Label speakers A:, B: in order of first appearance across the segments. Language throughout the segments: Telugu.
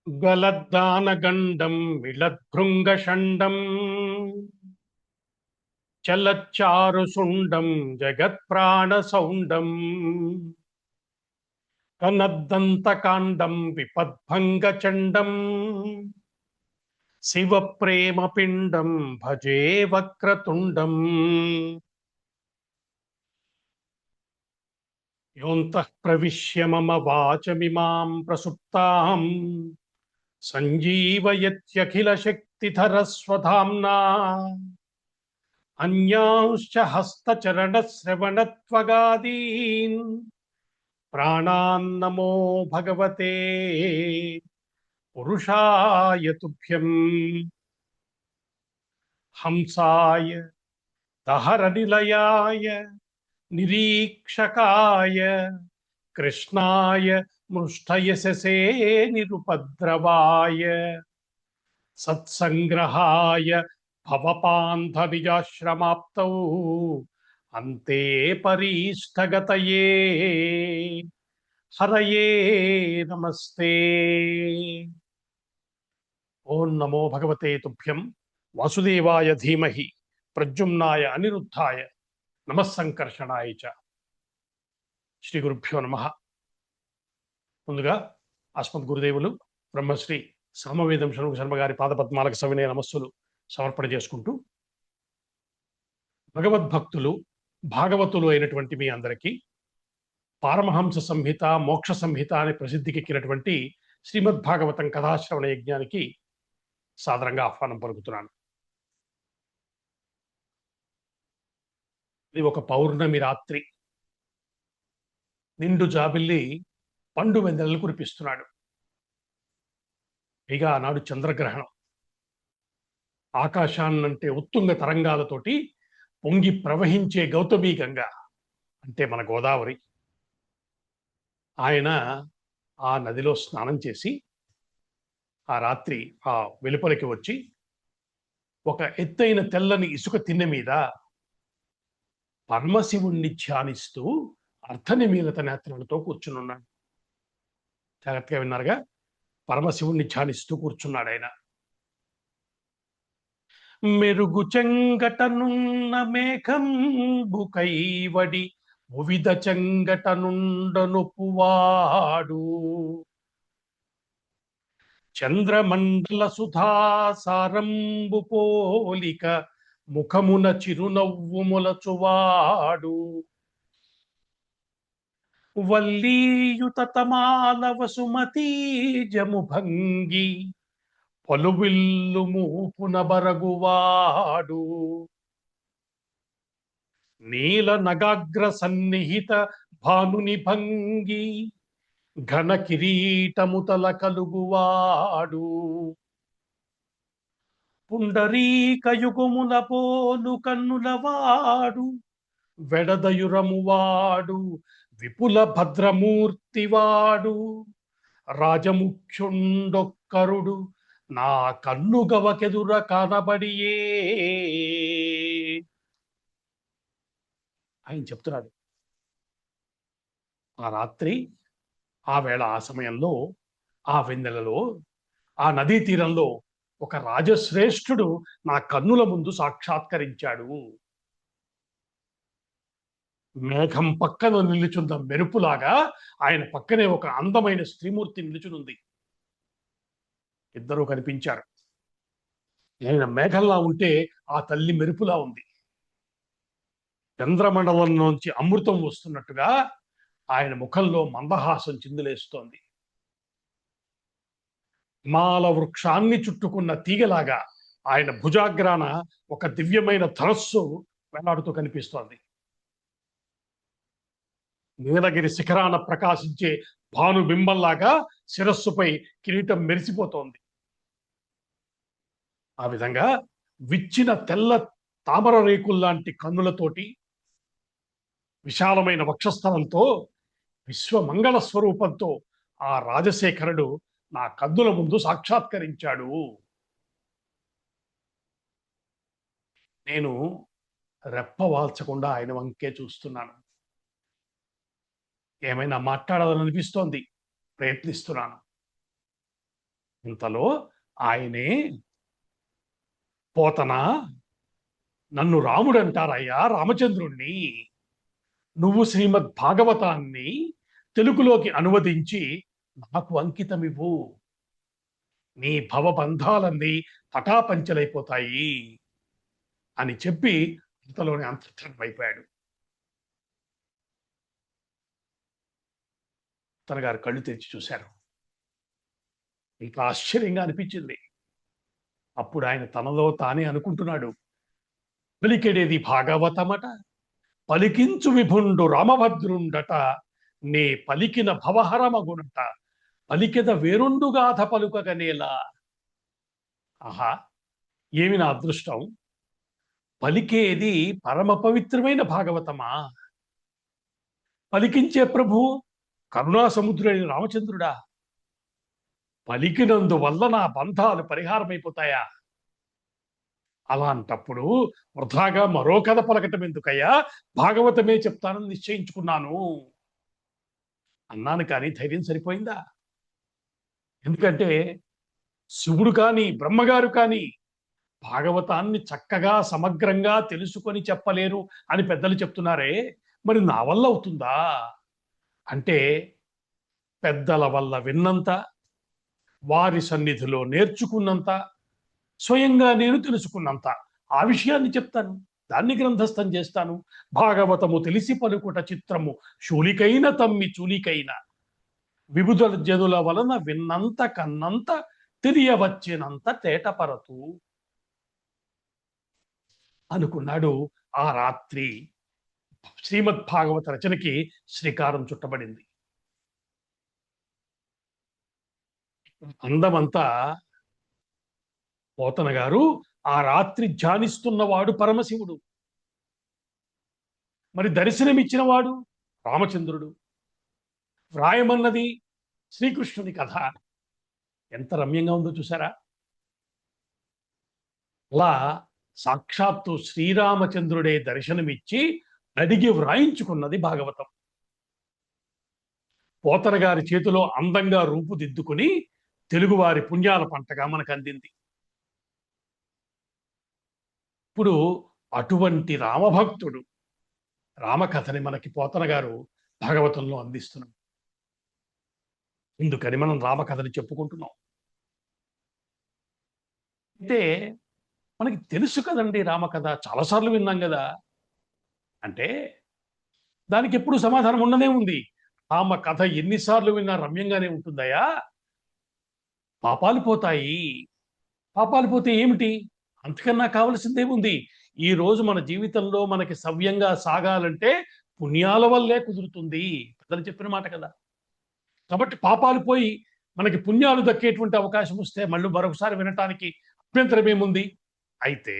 A: గలద్దానగండం విలద్భృంగషండం చలచ్చారుసుండం జగత్ప్రాణసౌండం కనద్దంతకాండం విపద్భంగచండం శివప్రేమపిండం భజే వక్రతుండం యోంతః ప్రవిశ్య మమ వాచమిమాం ప్రసుప్తాం సంజీవయత్యఖిలశక్తిధరస్వధామ్నా అన్యాంశ్చ హస్తచరణశ్రవణత్వగాదీన్ ప్రాణాన్నమో భగవతే పురుషాయ తుభ్యం. హంసాయ దహరనిలయాయ నిరీక్షకాయ కృష్ణాయ మృష్టయశసే నిరుపద్రవాయ సత్సంగ్రహాయ భవపాంధనిజాశ్రమాప్తౌ అంతే పరీష్టగతయే హరయే నమస్తే. ఓం నమో భగవతే తుభ్యం. వాసుదేవాయ ధీమహి ప్రద్యుమ్నాయ అనిరుద్ధాయ నమస్సంకర్షణాయ చ. శ్రీ గురుభ్యో నమః. ముందుగా అస్మద్ గురుదేవులు బ్రహ్మశ్రీ సామవేదం షణ్ముఖ శర్మ గారి పాదపద్మాలకు సవినయ నమస్సులు సమర్పణ చేసుకుంటూ, భగవద్భక్తులు భాగవతులు అయినటువంటి మీ అందరికీ పారమహంస సంహిత మోక్ష సంహిత అనే ప్రసిద్ధికెక్కినటువంటి శ్రీమద్భాగవతం కథాశ్రవణ యజ్ఞానికి సాదరంగా ఆహ్వానం పలుకుతున్నాను. ఇది ఒక పౌర్ణమి రాత్రి. నిండు జాబిల్లి పండు వెన్నెలలు కురిపిస్తున్నాడు. పైగా ఆనాడు చంద్రగ్రహణం. ఆకాశాన్నంటే ఉత్తుంగ తరంగాలతోటి పొంగి ప్రవహించే గౌతమీ గంగ అంటే మన గోదావరి. ఆయన ఆ నదిలో స్నానం చేసి ఆ రాత్రి ఆ వెలుపలికి వచ్చి ఒక ఎత్తైన తెల్లని ఇసుక తిన్నె మీద పరమశివుణ్ణి ధ్యానిస్తూ అర్థనిమీలత నేత్రాలతో కూర్చునున్నాడు. జాగ్రత్తగా విన్నారుగా, పరమశివుణ్ణి ధ్యానిస్తూ కూర్చున్నాడు ఆయన. మెరుగు చెంగటనున్న మేఘంబు కైవడి వివిధ చెంగటనుండనొపువాడు చంద్రమండల సుధాసారంబు పోలిక ముఖమున చిరునవ్వు మొలచువాడు వల్లీయుత తమాల వసుమతీ జము భంగి పలువిల్లు మూపున బరగువాడు నీల నగాగ్ర సన్నిహిత భానుని భంగి ఘన కిరీటముతల కలుగువాడు పుండరీకయుగమున పోలు కన్నులవాడు వెడదయురమువాడు విపుల భద్రమూర్తివాడు రాజముఖ్యుండొక్కరుడు నా కన్నుగవకెదుర కానబడియే. ఆయన చెప్తున్నాడు. ఆ రాత్రి ఆ వేళ ఆ సమయంలో ఆ వెన్నెలలో ఆ నదీ తీరంలో ఒక రాజశ్రేష్ఠుడు నా కన్నుల ముందు సాక్షాత్కరించాడు. మేఘం పక్కన నిలుచున్న మెరుపులాగా ఆయన పక్కనే ఒక అందమైన స్త్రీమూర్తి నిలుచునుంది. ఇద్దరూ కనిపించారు. ఆయన మేఘంలా ఉంటే ఆ తల్లి మెరుపులా ఉంది. చంద్రమండలం నుంచి అమృతం వస్తున్నట్టుగా ఆయన ముఖంలో మందహాసం చిందులేస్తోంది. హిమాల వృక్షాన్ని చుట్టుకున్న తీగలాగా ఆయన భుజాగ్రాన ఒక దివ్యమైన ధనస్సు వేలాడుతూ కనిపిస్తోంది. నీలగిరి శిఖరాన ప్రకాశించే భానుబింబంలాగా శిరస్సుపై కిరీటం మెరిసిపోతోంది. ఆ విధంగా విచ్చిన తెల్ల తామర రేకుల్లాంటి కన్నులతోటి విశాలమైన వక్షస్థలంతో విశ్వమంగళ స్వరూపంతో ఆ రాజశేఖరుడు నా కన్నుల ముందు సాక్షాత్కరించాడు. నేను రెప్పవాల్చకుండా ఆయన వంకే చూస్తున్నాను. ఏమైనా మాట్లాడాలని అనిపిస్తోంది, ప్రయత్నిస్తున్నాను. ఇంతలో ఆయనే, పోతనా, నన్ను రాముడు అంటారయ్యా, రామచంద్రుణ్ణి. నువ్వు శ్రీమద్ భాగవతాన్ని తెలుగులోకి అనువదించి నాకు అంకితమివ్వు. నీ భవబంధాలన్నీ పటాపంచలైపోతాయి అని చెప్పి అంతలోనే అంతర్ధానమైపోయాడు. తనగారు కళ్ళు తెరిచి చూశారు. ఇంకా ఆశ్చర్యంగా అనిపించింది. అప్పుడు ఆయన తనలో తానే అనుకుంటున్నాడు, పలికెడేది భాగవతమట, పలికించు విభుండు రామభద్రుండట, నే పలికిన భవహరమగునట, పలికెద వేరుండుగాథ పలుకగనేలా. ఆహా, ఏమి నా అదృష్టం! పలికేది పరమ పవిత్రమైన భాగవతమా? పలికించే ప్రభు కరుణా సముద్రుడైన రామచంద్రుడా? పలికినందువల్ల నా బంధాలు పరిహారమైపోతాయా? అలాంటప్పుడు వృధాగా మరో కథ పలకటం ఎందుకయ్యా? భాగవతమే చెప్తానని నిశ్చయించుకున్నాను అన్నాను. కానీ ధైర్యం సరిపోయిందా? ఎందుకంటే శివుడు కానీ బ్రహ్మగారు కానీ భాగవతాన్ని చక్కగా సమగ్రంగా తెలుసుకొని చెప్పలేరు అని పెద్దలు చెప్తున్నారే, మరి నా వల్ల అవుతుందా? అంటే పెద్దల వల్ల విన్నంత, వారి సన్నిధిలో నేర్చుకున్నంత, స్వయంగా నేను తెలుసుకున్నంత ఆ విషయాన్ని చెప్తాను. దాన్ని గ్రంథస్థం చేస్తాను. భాగవతము తెలిసి పలుకుట చిత్రము, శూలికైన తమ్మి చూలికైన, విభుద జనుల వలన విన్నంత కన్నంత, తెలియవచ్చినంత తేటపరతు అనుకున్నాడు. ఆ రాత్రి శ్రీమద్ భాగవత రచనకి శ్రీకారం చుట్టబడింది. అందమంతా పోతన గారు ఆ రాత్రి ధ్యానిస్తున్నవాడు పరమశివుడు, మరి దర్శనమిచ్చినవాడు రామచంద్రుడు, వ్రాయమన్నది శ్రీకృష్ణుని కథ. ఎంత రమ్యంగా ఉందో చూసారా? అలా సాక్షాత్తు శ్రీరామచంద్రుడే దర్శనమిచ్చి అడిగి వ్రాయించుకున్నది భాగవతం. పోతన గారి చేతిలో అందంగా రూపుదిద్దుకుని తెలుగువారి పుణ్యాల పంటగా మనకు అందింది. ఇప్పుడు అటువంటి రామభక్తుడు రామకథని మనకి పోతన గారు భాగవతంలో అందిస్తున్నాం. ఎందుకని మనం రామకథని చెప్పుకుంటున్నాం అంటే, మనకి తెలుసు కదండి రామకథ, చాలాసార్లు విన్నాం కదా. అంటే దానికి ఎప్పుడు సమాధానం ఉండనే ఉంది. రామ కథ ఎన్నిసార్లు విన్నా రమ్యంగానే ఉంటుందయా. పాపాలు పోతాయి. పాపాలు పోతే ఏమిటి? అంతకన్నా కావలసిందేముంది? ఈ రోజు మన జీవితంలో మనకి సవ్యంగా సాగాలంటే పుణ్యాల వల్లే కుదురుతుంది. పెద్దలు చెప్పిన మాట కదా. కాబట్టి పాపాలు పోయి మనకి పుణ్యాలు దక్కేటువంటి అవకాశం వస్తే మళ్ళీ మరొకసారి వినటానికి అభ్యంతరం ఏముంది? అయితే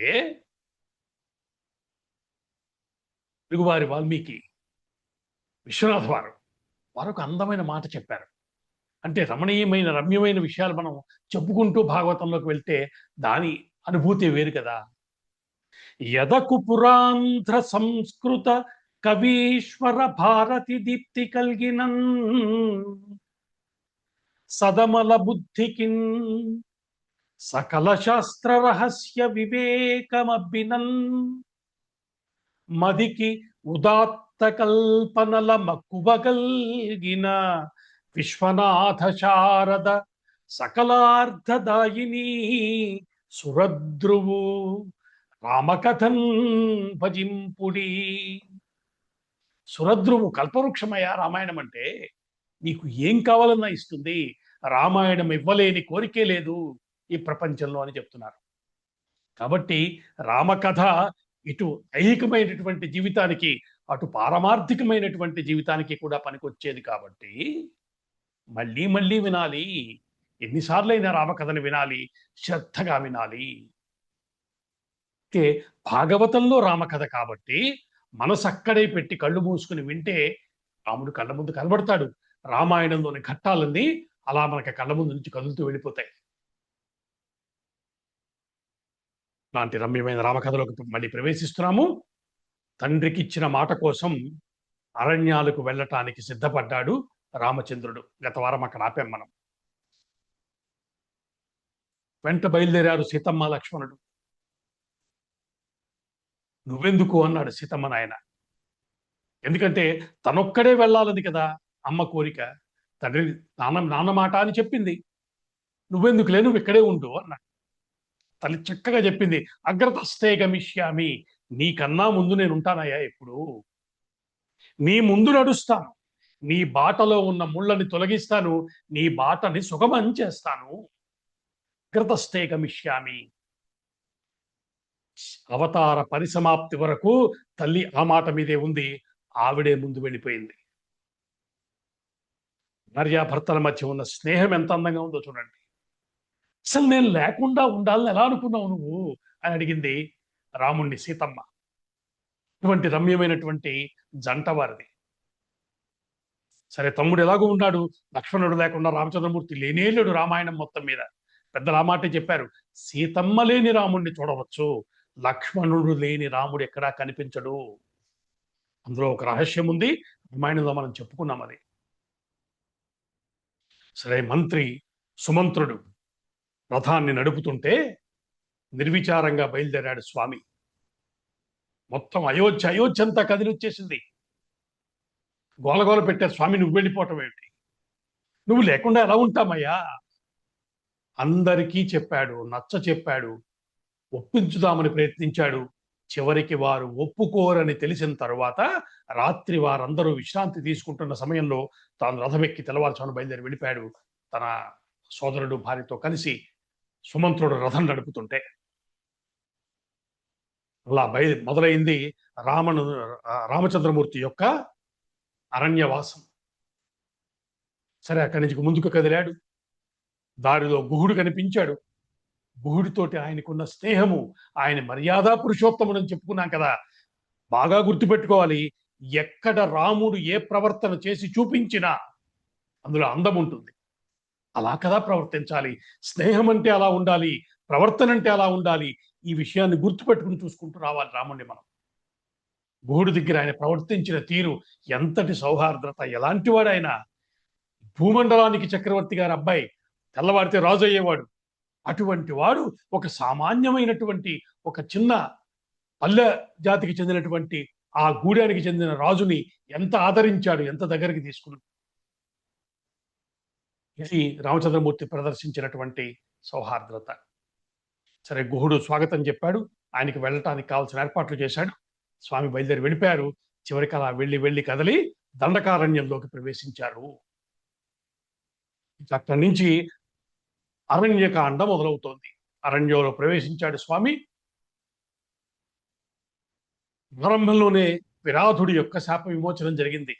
A: తెలుగువారి వాల్మీకి విశ్వనాథ వారు ఒక అందమైన మాట చెప్పారు. అంటే రమణీయమైన రమ్యమైన విషయాలు మనం చెప్పుకుంటూ భాగవతంలోకి వెళ్తే దాని అనుభూతి వేరు కదా. యదకు పురాంధ్ర సంస్కృత కవీశ్వర భారతి దీప్తి కల్గినన్, సదమల బుద్ధికిన్ సకల శాస్త్ర రహస్య వివేకమబ్బినన్, మదికి ఉదాత్త కల్పనల మక్కువగల్గిన విశ్వనాథ శారద సకలార్థదాయిని సురద్రువు రామకథన్ భజింపుడి. సురద్రువు కల్పవృక్షమయ్యా రామాయణం అంటే. నీకు ఏం కావాలన్నా ఇస్తుంది. రామాయణం ఇవ్వలేని కోరికే లేదు ఈ ప్రపంచంలో అని చెప్తున్నారు. కాబట్టి రామకథ ఇటు ఐహికమైనటువంటి జీవితానికి, అటు పారమార్థికమైనటువంటి జీవితానికి కూడా పనికొచ్చేది. కాబట్టి మళ్ళీ మళ్ళీ వినాలి. ఎన్నిసార్లైనా రామకథను వినాలి, శ్రద్ధగా వినాలి. అయితే భాగవతంలో రామకథ కాబట్టి మనసు అక్కడే పెట్టి కళ్ళు మూసుకుని వింటే రాముడు కళ్ళ ముందు కనబడతాడు. రామాయణంలోని ఘట్టాలన్నీ అలా మనకి కళ్ళ ముందు నుంచి కదులుతూ వెళ్ళిపోతాయి. లాంటి రమ్యమైన రామకథలోకి మళ్ళీ ప్రవేశిస్తున్నాము. తండ్రికి ఇచ్చిన మాట కోసం అరణ్యాలకు వెళ్ళటానికి సిద్ధపడ్డాడు రామచంద్రుడు. గత వారం అక్కడ ఆపాం మనం. వెంట బయలుదేరారు సీతమ్మ లక్ష్మణుడు. నువ్వెందుకు అన్నాడు సీతమ్మ నాయన. ఎందుకంటే తనొక్కడే వెళ్ళాలని కదా అమ్మ కోరిక. తండ్రి నాన్న మాట అని చెప్పింది. నువ్వెందుకులే, నువ్వు ఇక్కడే ఉండు అన్నాడు. తల్లి చక్కగా చెప్పింది, అగ్రతస్థే గమిష్యామి, నీకన్నా ముందు నేను ఉంటానయ్యా ఎప్పుడు. నీ ముందు నడుస్తాను, నీ బాటలో ఉన్న ముళ్ళని తొలగిస్తాను, నీ బాటని సుగమం చేస్తాను. అగ్రతస్థే గమిష్యామి. అవతార పరిసమాప్తి వరకు తల్లి ఆ మాట మీదే ఉంది. ఆవిడే ముందు వెళ్ళిపోయింది. భార్యాభర్తల మధ్య ఉన్న స్నేహం ఎంత అందంగా ఉందో చూడండి. అసలు నేను లేకుండా ఉండాలని ఎలా అనుకున్నావు నువ్వు అని అడిగింది రాముణ్ణి సీతమ్మ. ఇటువంటి రమ్యమైనటువంటి జంట వారిది. సరే, తమ్ముడు ఎలాగో ఉన్నాడు, లక్ష్మణుడు లేకుండా రామచంద్రమూర్తి లేనేలేడు రామాయణం మొత్తం మీద. పెద్దలు ఆ మాటే చెప్పారు, సీతమ్మ లేని రాముణ్ణి చూడవచ్చు, లక్ష్మణుడు లేని రాముడు ఎక్కడా కనిపించడు. అందులో ఒక రహస్యం ఉంది, రామాయణంలో మనం చెప్పుకున్నాం అది. సరే, మంత్రి సుమంత్రుడు రథాన్ని నడుపుతుంటే నిర్విచారంగా బయలుదేరాడు స్వామి. మొత్తం అయోధ్య అంతా కదిలొచ్చేసింది. గోలగోల పెట్టారు, స్వామి నువ్వు వెళ్ళిపోవటం ఏమిటి, నువ్వు లేకుండా ఎలా ఉంటామయ్యా. అందరికీ చెప్పాడు, నచ్చ చెప్పాడు, ఒప్పించుదామని ప్రయత్నించాడు. చివరికి వారు ఒప్పుకోరని తెలిసిన తరువాత రాత్రి వారందరూ విశ్రాంతి తీసుకుంటున్న సమయంలో తాను రథమెక్కి తెల్లవారుజామున బయలుదేరి వెళ్ళిపోయాడు. తన సోదరుడు భార్యతో కలిసి సుమంత్రుడు రథం నడుపుతుంటే అలా మొదలైంది రామచంద్రమూర్తి యొక్క అరణ్యవాసం. సరే, అక్కడి నుంచి ముందుకు కదిలాడు. దారిలో గుహుడు కనిపించాడు. గుహుడితోటి ఆయనకున్న స్నేహము, ఆయన మర్యాద పురుషోత్తముడని చెప్పుకున్నాం కదా. బాగా గుర్తుపెట్టుకోవాలి, ఎక్కడ రాముడు ఏ ప్రవర్తన చేసి చూపించినా అందులో అందం ఉంటుంది. అలా కదా ప్రవర్తించాలి. స్నేహం అంటే అలా ఉండాలి, ప్రవర్తన అంటే అలా ఉండాలి. ఈ విషయాన్ని గుర్తుపెట్టుకుని చూసుకుంటూ రావాలి రాముడిని మనం. గుహుడి దగ్గర ఆయన ప్రవర్తించిన తీరు ఎంతటి సౌహార్ద్రత, ఎలాంటి వాడైనా. భూమండలానికి చక్రవర్తి గారి అబ్బాయి, తెల్లవారితే రాజు అయ్యేవాడు. అటువంటి వాడు ఒక సామాన్యమైనటువంటి ఒక చిన్న పల్లె జాతికి చెందినటువంటి ఆ గూడానికి చెందిన రాజుని ఎంత ఆదరించాడు, ఎంత దగ్గరికి తీసుకున్నాడు. ఇది రామచంద్రమూర్తి ప్రదర్శించినటువంటి సౌహార్ద్రత. సరే, గుహుడు స్వాగతం చెప్పాడు, ఆయనకి వెళ్ళటానికి కావాల్సిన ఏర్పాట్లు చేశాడు. స్వామి బయలుదేరి వెళ్ళిపోయారు. చివరికి అలా వెళ్ళి కదలి దండకారణ్యంలోకి ప్రవేశించారు. అక్కడి నుంచి అరణ్యకాండ మొదలవుతోంది. అరణ్యంలో ప్రవేశించాడు స్వామి. ప్రారంభంలోనే విరాధుడి యొక్క శాప విమోచనం జరిగింది.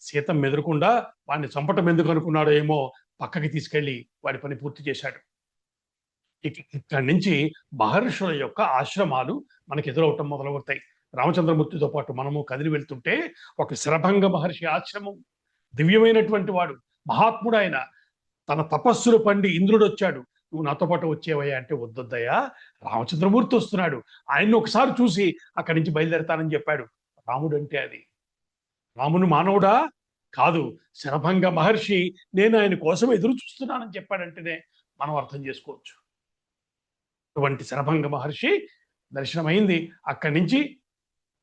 A: సీతమ్మ ఎదురకుండా వాడిని చంపటం ఎందుకు అనుకున్నాడో ఏమో, పక్కకి తీసుకెళ్లి వాడి పని పూర్తి చేశాడు. ఇక్కడి నుంచి మహర్షుల యొక్క ఆశ్రమాలు మనకు ఎదురవటం మొదలవుతాయి. రామచంద్రమూర్తితో పాటు మనము కదిలి వెళ్తుంటే ఒక శరభంగ మహర్షి ఆశ్రమం, దివ్యమైనటువంటి వాడు, మహాత్ముడు. ఆయన తన తపస్సులు పండి ఇంద్రుడు వచ్చాడు, నువ్వు నాతో పాటు వచ్చేవయ్యా అంటే, వద్దొద్దయ్యా, రామచంద్రమూర్తి వస్తున్నాడు, ఆయన్ని ఒకసారి చూసి అక్కడి నుంచి బయలుదేరతానని చెప్పాడు. రాముడు అంటే అది. రామును మానవుడా కాదు, శరభంగ మహర్షి, నేను ఆయన కోసం ఎదురు చూస్తున్నానని చెప్పాడంటేనే మనం అర్థం చేసుకోవచ్చు. అటువంటి శరభంగ మహర్షి దర్శనమైంది. అక్కడి నుంచి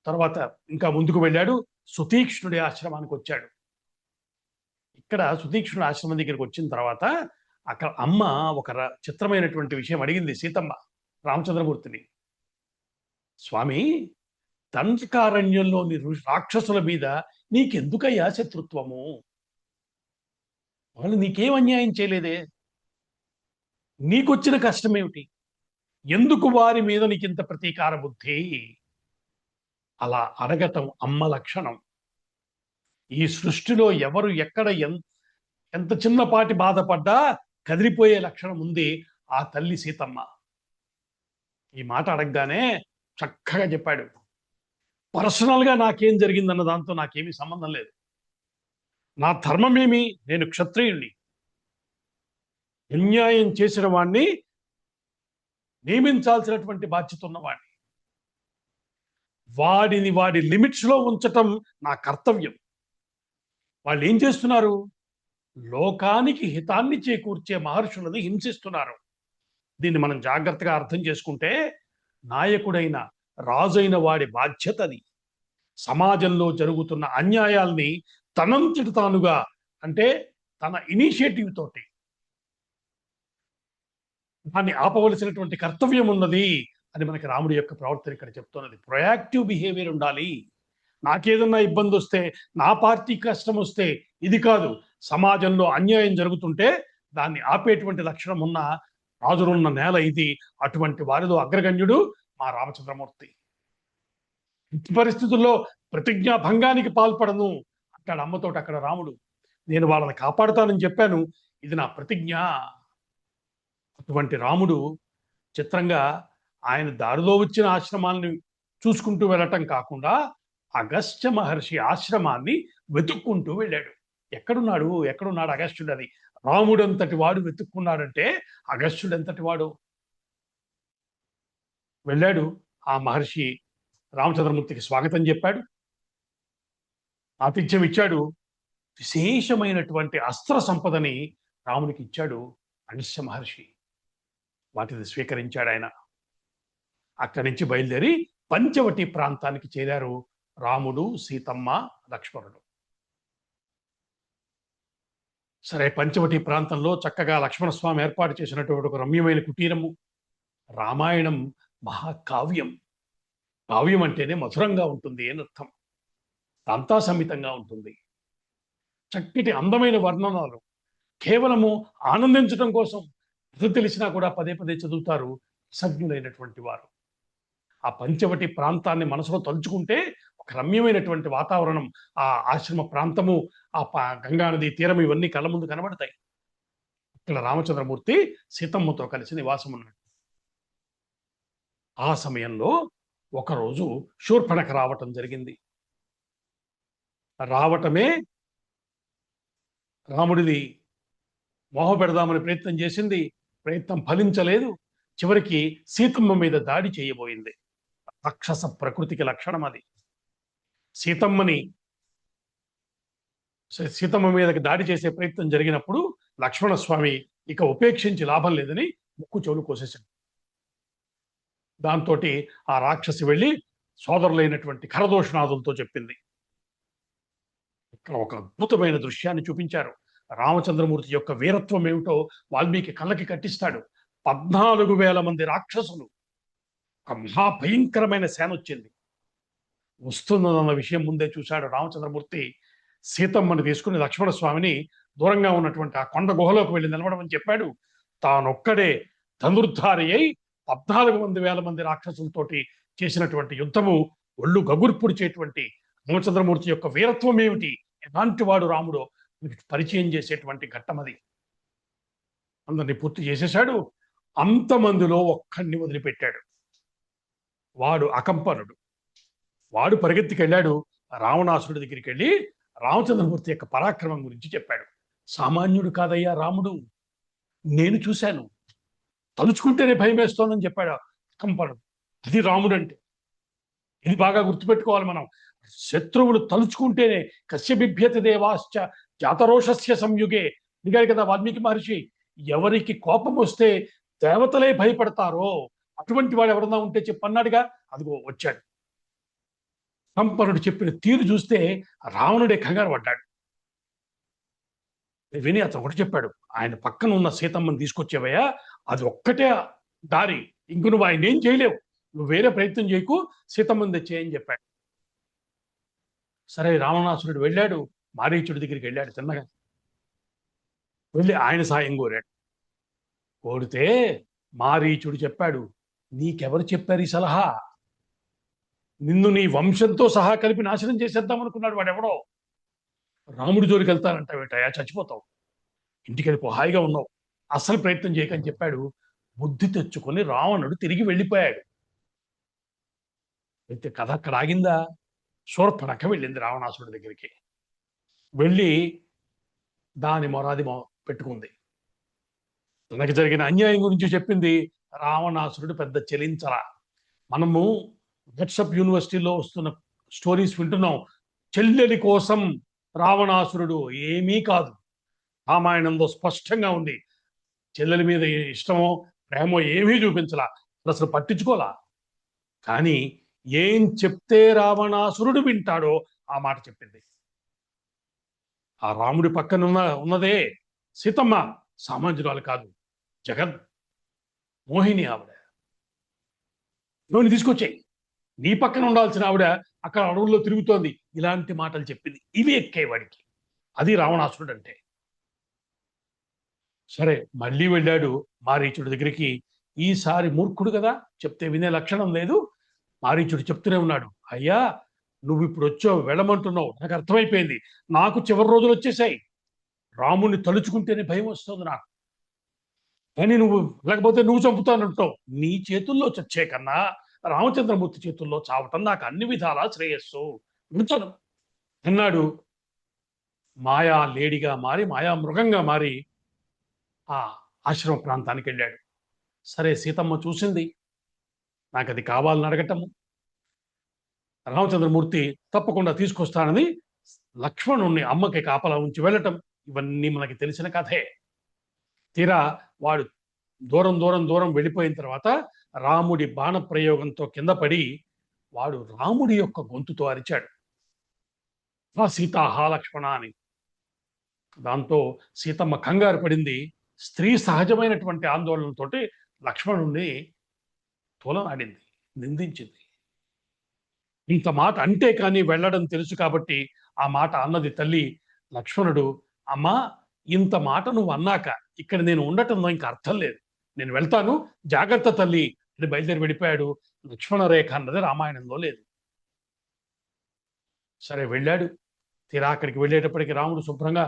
A: తర్వాత ఇంకా ముందుకు వెళ్ళాడు, సుతీక్ష్ణుడి ఆశ్రమానికి వచ్చాడు. ఇక్కడ సుతీక్ష్ణుడి ఆశ్రమం దగ్గరికి వచ్చిన తర్వాత అక్కడ అమ్మ ఒక చిత్రమైనటువంటి విషయం అడిగింది సీతమ్మ రామచంద్రమూర్తిని. స్వామి, దండకారణ్యంలోని రాక్షసుల మీద నీకెందుకయ్యా శత్రుత్వము? వాళ్ళు నీకేం అన్యాయం చేయలేదే, నీకొచ్చిన కష్టం ఏమిటి? ఎందుకు వారి మీద నీకింత ప్రతీకార బుద్ధి? అలా అడగటం అమ్మ లక్షణం. ఈ సృష్టిలో ఎవరు ఎక్కడ ఎంత చిన్నపాటి బాధపడ్డా కదిలిపోయే లక్షణం ఉంది ఆ తల్లి సీతమ్మ. ఈ మాట అడగగానే చక్కగా చెప్పాడు, పర్సనల్గా నాకేం జరిగిందన్న దాంతో నాకేమీ సంబంధం లేదు. నా ధర్మమేమి, నేను క్షత్రియుణ్ణి. అన్యాయం చేసిన వాణ్ణి నియమించాల్సినటువంటి బాధ్యత ఉన్నవాడిని. వాడిని వాడి లిమిట్స్లో ఉంచటం నా కర్తవ్యం. వాళ్ళు ఏం చేస్తున్నారు? లోకానికి హితాన్ని చేకూర్చే మహర్షులను హింసిస్తున్నారు. దీన్ని మనం జాగ్రత్తగా అర్థం చేసుకుంటే నాయకుడైన రాజైన వాడి బాధ్యత అది. సమాజంలో జరుగుతున్న అన్యాయాల్ని తనంతటి తానుగా, అంటే తన ఇనిషియేటివ్ తోటి దాన్ని ఆపవలసినటువంటి కర్తవ్యం ఉన్నది అని మనకి రాముడి యొక్క ప్రవర్తన ఇక్కడ చెప్తున్నది. ప్రొయాక్టివ్ బిహేవియర్ ఉండాలి. నాకేదన్నా ఇబ్బంది వస్తే, నా పార్టీ కష్టం వస్తే, ఇది కాదు, సమాజంలో అన్యాయం జరుగుతుంటే దాన్ని ఆపేటువంటి లక్షణం ఉన్న రాజులున్న నేల ఇది. అటువంటి వారిలో అగ్రగణ్యుడు మా రామచంద్రమూర్తి. ఇట్టి పరిస్థితుల్లో ప్రతిజ్ఞా భంగానికి పాల్పడను అంటాడు అమ్మతోటి అక్కడ రాముడు. నేను వాళ్ళని కాపాడుతానని చెప్పాను, ఇది నా ప్రతిజ్ఞ. అటువంటి రాముడు చిత్రంగా ఆయన దారిలో వచ్చిన ఆశ్రమాన్ని చూసుకుంటూ వెళ్ళటం కాకుండా అగస్త్య మహర్షి ఆశ్రమాన్ని వెతుక్కుంటూ వెళ్ళాడు. ఎక్కడున్నాడు అగస్త్యుడు అని. రాముడంతటి వాడు వెతుక్కున్నాడంటే అగస్త్యుడు ఎంతటి వాడు. వెళ్ళాడు, ఆ మహర్షి రామచంద్రమూర్తికి స్వాగతం చెప్పాడు, ఆతిథ్యం ఇచ్చాడు. విశేషమైనటువంటి అస్త్ర సంపదని రామునికి ఇచ్చాడు అగస్త్య మహర్షి. వాటిని స్వీకరించాడు ఆయన. అక్కడి నుంచి బయలుదేరి పంచవటి ప్రాంతానికి చేరారు రాముడు, సీతమ్మ, లక్ష్మణుడు. సరే, పంచవటి ప్రాంతంలో చక్కగా లక్ష్మణస్వామి ఏర్పాటు చేసినటువంటి ఒక రమ్యమైన కుటీరము. రామాయణం మహాకావ్యం. కావ్యం అంటేనే మధురంగా ఉంటుంది అని అర్థం. అంతా సమ్మితంగా ఉంటుంది. చక్కటి అందమైన వర్ణనాలు, కేవలము ఆనందించడం కోసం తెలిసినా కూడా పదే పదే చదువుతారు సజ్ఞులైనటువంటి వారు. ఆ పంచవటి ప్రాంతాన్ని మనసులో తలుచుకుంటే ఒక రమ్యమైనటువంటి వాతావరణం, ఆ ఆశ్రమ ప్రాంతము, ఆ గంగానది తీరం ఇవన్నీ కళ్ళ ముందు కనబడతాయి. ఇక్కడ రామచంద్రమూర్తి సీతమ్మతో కలిసి నివాసం ఉన్నాడు. ఆ సమయంలో ఒకరోజు శూర్పణఖ రావటం జరిగింది. రావటమే రాముడిది మోహ పెడదామని ప్రయత్నం చేసింది. ప్రయత్నం ఫలించలేదు. చివరికి సీతమ్మ మీద దాడి చేయబోయింది. రాక్షస ప్రకృతికి లక్షణం అది. సీతమ్మ మీదకి దాడి చేసే ప్రయత్నం జరిగినప్పుడు లక్ష్మణస్వామి ఇక ఉపేక్షించి లాభం లేదని ముక్కు చెవులు కోసేశాడు. దాంతో ఆ రాక్షసి వెళ్ళి సోదరులైనటువంటి ఖరదోషనాథులతో చెప్పింది. ఇక్కడ ఒక అద్భుతమైన దృశ్యాన్ని చూపించారు. రామచంద్రమూర్తి యొక్క వీరత్వం ఏమిటో వాల్మీకి కళ్ళకి కట్టిస్తాడు. 14,000 మంది రాక్షసులు, ఒక మహాభయంకరమైన సేన వచ్చింది. వస్తున్నదన్న విషయం ముందే చూశాడు రామచంద్రమూర్తి. సీతమ్మని తీసుకుని లక్ష్మణస్వామిని దూరంగా ఉన్నటువంటి ఆ కొండ గుహలోకి వెళ్ళి నిలబడమని చెప్పాడు. తానొక్కడే ధనుర్ధారి అయి 14,000 మంది రాక్షసులతోటి చేసినటువంటి యుద్ధము ఒళ్ళు గగుర్పుడిచేటువంటి రామచంద్రమూర్తి యొక్క వీరత్వం ఏమిటి, ఎలాంటి వాడు రాముడు పరిచయం చేసేటువంటి ఘట్టం అది. అందరినీ పూర్తి చేసేశాడు. అంతమందిలో ఒక్కడిని వదిలిపెట్టాడు. వాడు అకంపనుడు. వాడు పరిగెత్తికి వెళ్ళాడు రావణాసురుడి దగ్గరికి వెళ్ళి రామచంద్రమూర్తి యొక్క పరాక్రమం గురించి చెప్పాడు. సామాన్యుడు కాదయ్యా రాముడు, నేను చూశాను, తలుచుకుంటేనే భయం వేస్తోందని చెప్పాడు అకంపనుడు. అది రాముడు అంటే. ఇది బాగా గుర్తుపెట్టుకోవాలి మనం. శత్రువులు తలుచుకుంటేనే కస్య బిభ్యతి దేవాశ్చ జాతరోషస్య సంయుగే దిగాడు కదా వాల్మీకి మహర్షి. ఎవరికి కోపం వస్తే దేవతలే భయపడతారో అటువంటి వాడు ఎవరన్నా ఉంటే చెప్పన్నాడుగా, అదిగో వచ్చాడు. కంపనుడు చెప్పిన తీరు చూస్తే రావణుడే కంగారు పడ్డాడు. విని అతను ఒకటి చెప్పాడు, ఆయన పక్కన ఉన్న సీతమ్మని తీసుకొచ్చేవయ్యా, అది ఒక్కటే దారి, ఇంక నువ్వు ఆయన ఏం చేయలేవు, నువ్వు వేరే ప్రయత్నం చేయకు, సీతమ్మని తెచ్చేయని చెప్పాడు. సరే, రావణాసురుడు వెళ్ళాడు, మారీచుడి దగ్గరికి వెళ్ళాడు చిన్నగా. వెళ్ళి ఆయన సాయం కోరాడు. కోరితే మారీచుడు చెప్పాడు, నీకెవరు చెప్పారు ఈ సలహా? నిన్ను నీ వంశంతో సహా కలిపి నాశనం చేసేద్దాం అనుకున్నాడు వాడెవడో. రాముడి జోలికి వెళ్తానంటావేటయా, చచ్చిపోతావు, ఇంటికి వెళ్ళిపో, హాయిగా ఉన్నావు, అస్సలు ప్రయత్నం చేయకని చెప్పాడు. బుద్ధి తెచ్చుకొని రావణుడు తిరిగి వెళ్ళిపోయాడు. అయితే కథ అక్కడ ఆగిందా? శూర్పణఖ వెళ్ళింది రావణాసురుడి దగ్గరికి. వెళ్ళి దాని మొరాది పెట్టుకుంది. తనకి జరిగిన అన్యాయం గురించి చెప్పింది. రావణాసురుడు పెద్ద చెలించరా. మనము వాట్సాప్ యూనివర్సిటీలో వస్తున్న స్టోరీస్ వింటున్నాం. చెల్లెలి కోసం రావణాసురుడు ఏమీ కాదు. రామాయణంలో స్పష్టంగా ఉంది. చెల్లెలి మీద ఇష్టమో ప్రేమ ఏమీ చూపించలా, అసలు పట్టించుకోలా. కానీ ఏం చెప్తే రావణాసురుడు వింటాడో ఆ మాట చెప్పింది. ఆ రాముడి పక్కన ఉన్నదే సీతమ్మ, సామాన్యురాలు కాదు, జగన్ మోహిని ఆవిడ. నోని తీసుకొచ్చాయి, నీ పక్కన ఉండాల్సిన ఆవిడ అక్కడ అడవుల్లో తిరుగుతోంది. ఇలాంటి మాటలు చెప్పింది. ఇవి ఎక్కే వాడికి. అది రావణాసురుడు అంటే. సరే, మళ్ళీ వెళ్ళాడు మారీచుడి దగ్గరికి. ఈసారి మూర్ఖుడు కదా, చెప్తే వినే లక్షణం లేదు. మారీచుడు చెప్తూనే ఉన్నాడు, అయ్యా నువ్వు ఇప్పుడు వచ్చావు, వెళ్ళమంటున్నావు, నాకు అర్థమైపోయింది. నాకు చివరి రోజులు వచ్చేసాయి. రాముణ్ణి తలుచుకుంటేనే భయం వస్తుంది నాకు. కానీ నువ్వు లేకపోతే నువ్వు చంపుతానంటావు. నీ చేతుల్లో చచ్చే కన్నా రామచంద్రమూర్తి చేతుల్లో చావటం నాకు అన్ని విధాలా శ్రేయస్సు. వింటాను అన్నాడు. మాయా లేడిగా మారి, మాయా మృగంగా మారి ఆ ఆశ్రమ ప్రాంతానికి వెళ్ళాడు. సరే, సీతమ్మ చూసింది, నాకు అది కావాలని అడగటము. రామచంద్రమూర్తి తప్పకుండా తీసుకొస్తానని లక్ష్మణుణ్ణి అమ్మకి కాపలా ఉంచి వెళ్ళటం, ఇవన్నీ మనకి తెలిసిన కథే. తీరా వాడు దూరం దూరం దూరం వెళ్ళిపోయిన తర్వాత రాముడి బాణ ప్రయోగంతో కింద పడి వాడు రాముడి యొక్క గొంతుతో అరిచాడు, ఆ సీతాహా లక్ష్మణ అని. దాంతో సీతమ్మ కంగారు పడింది. స్త్రీ సహజమైనటువంటి ఆందోళనతోటి లక్ష్మణుణ్ణి తోలనాడింది, నిందించింది. ఇంత మాట అంటే కానీ వెళ్ళడం తెలుసు కాబట్టి ఆ మాట అన్నది తల్లి. లక్ష్మణుడు, అమ్మా ఇంత మాట నువ్వు అన్నాక ఇక్కడ నేను ఉండటంలో ఇంకా అర్థం లేదు, నేను వెళ్తాను, జాగ్రత్త తల్లి అని బయలుదేరి వెళ్ళిపోయాడు. లక్ష్మణ రేఖ అన్నది రామాయణంలో లేదు. సరే, వెళ్ళాడు. తీరా అక్కడికి వెళ్ళేటప్పటికి రాముడు శుభ్రంగా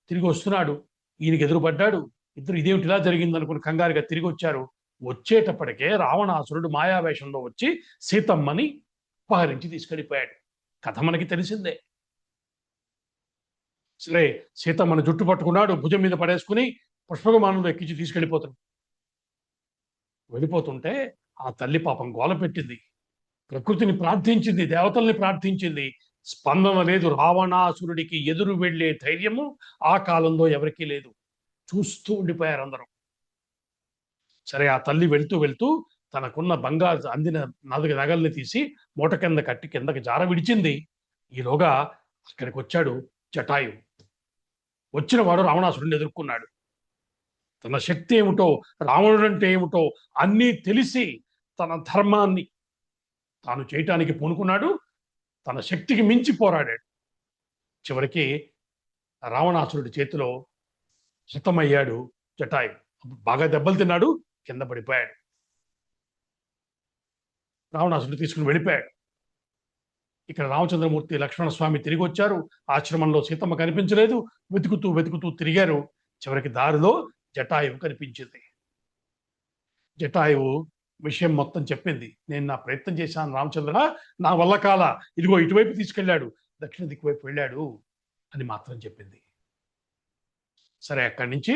A: తిరిగి వస్తున్నాడు. ఈయనకి ఎదురుపడ్డాడు. ఇద్దరు ఇదేమిటి ఇలా జరిగింది అనుకుని కంగారుగా తిరిగి వచ్చారు. వచ్చేటప్పటికే రావణాసురుడు మాయావేషంలో వచ్చి సీతమ్మని అపహరించి తీసుకెళ్ళిపోయాడు. కథ మనకి తెలిసిందే. సరే, సీతమ్మని జుట్టు పట్టుకున్నాడు, భుజం మీద పడేసుకుని పుష్పకమానంలో ఎక్కించి తీసుకెళ్ళిపోతాడు. వెళ్ళిపోతుంటే ఆ తల్లి పాపం గోల పెట్టింది, ప్రకృతిని ప్రార్థించింది, దేవతల్ని ప్రార్థించింది. స్పందన లేదు. రావణాసురుడికి ఎదురు వెళ్లే ధైర్యము ఆ కాలంలో ఎవరికీ లేదు. చూస్తూ ఉండిపోయారు అందరూ. సరే, ఆ తల్లి వెళ్తూ వెళ్తూ తనకున్న బంగారు అందిన నగల్ని తీసి మూట కింద కట్టి కిందకి జార విడిచింది. ఈలోగా అక్కడికి వచ్చాడు జటాయు. వచ్చిన వాడు రావణాసురుడిని ఎదుర్కొన్నాడు. తన శక్తి ఏమిటో, రావణుడు అంటే ఏమిటో అన్నీ తెలిసి తన ధర్మాన్ని తాను చేయటానికి పూనుకున్నాడు. తన శక్తికి మించి పోరాడాడు. చివరికి రావణాసురుడి చేతిలో హతమయ్యాడు జటాయు. బాగా దెబ్బలు తిన్నాడు, కింద పడిపోయాడు. రావణాసురుడు తీసుకుని వెళ్ళిపోయాడు. ఇక్కడ రామచంద్రమూర్తి లక్ష్మణస్వామి తిరిగి వచ్చారు. ఆశ్రమంలో సీతమ్మ కనిపించలేదు. వెతుకుతూ వెతుకుతూ తిరిగారు. చివరికి దారిలో జటాయువు కనిపించింది. జటాయువు విషయం మొత్తం చెప్పింది. నేను నా ప్రయత్నం చేశాను రామచంద్ర, నా వల్ల కాల, ఇదిగో ఇటువైపు తీసుకెళ్ళాడు, దక్షిణ దిక్కు వైపు వెళ్ళాడు అని మాత్రం చెప్పింది. సరే, అక్కడి నుంచి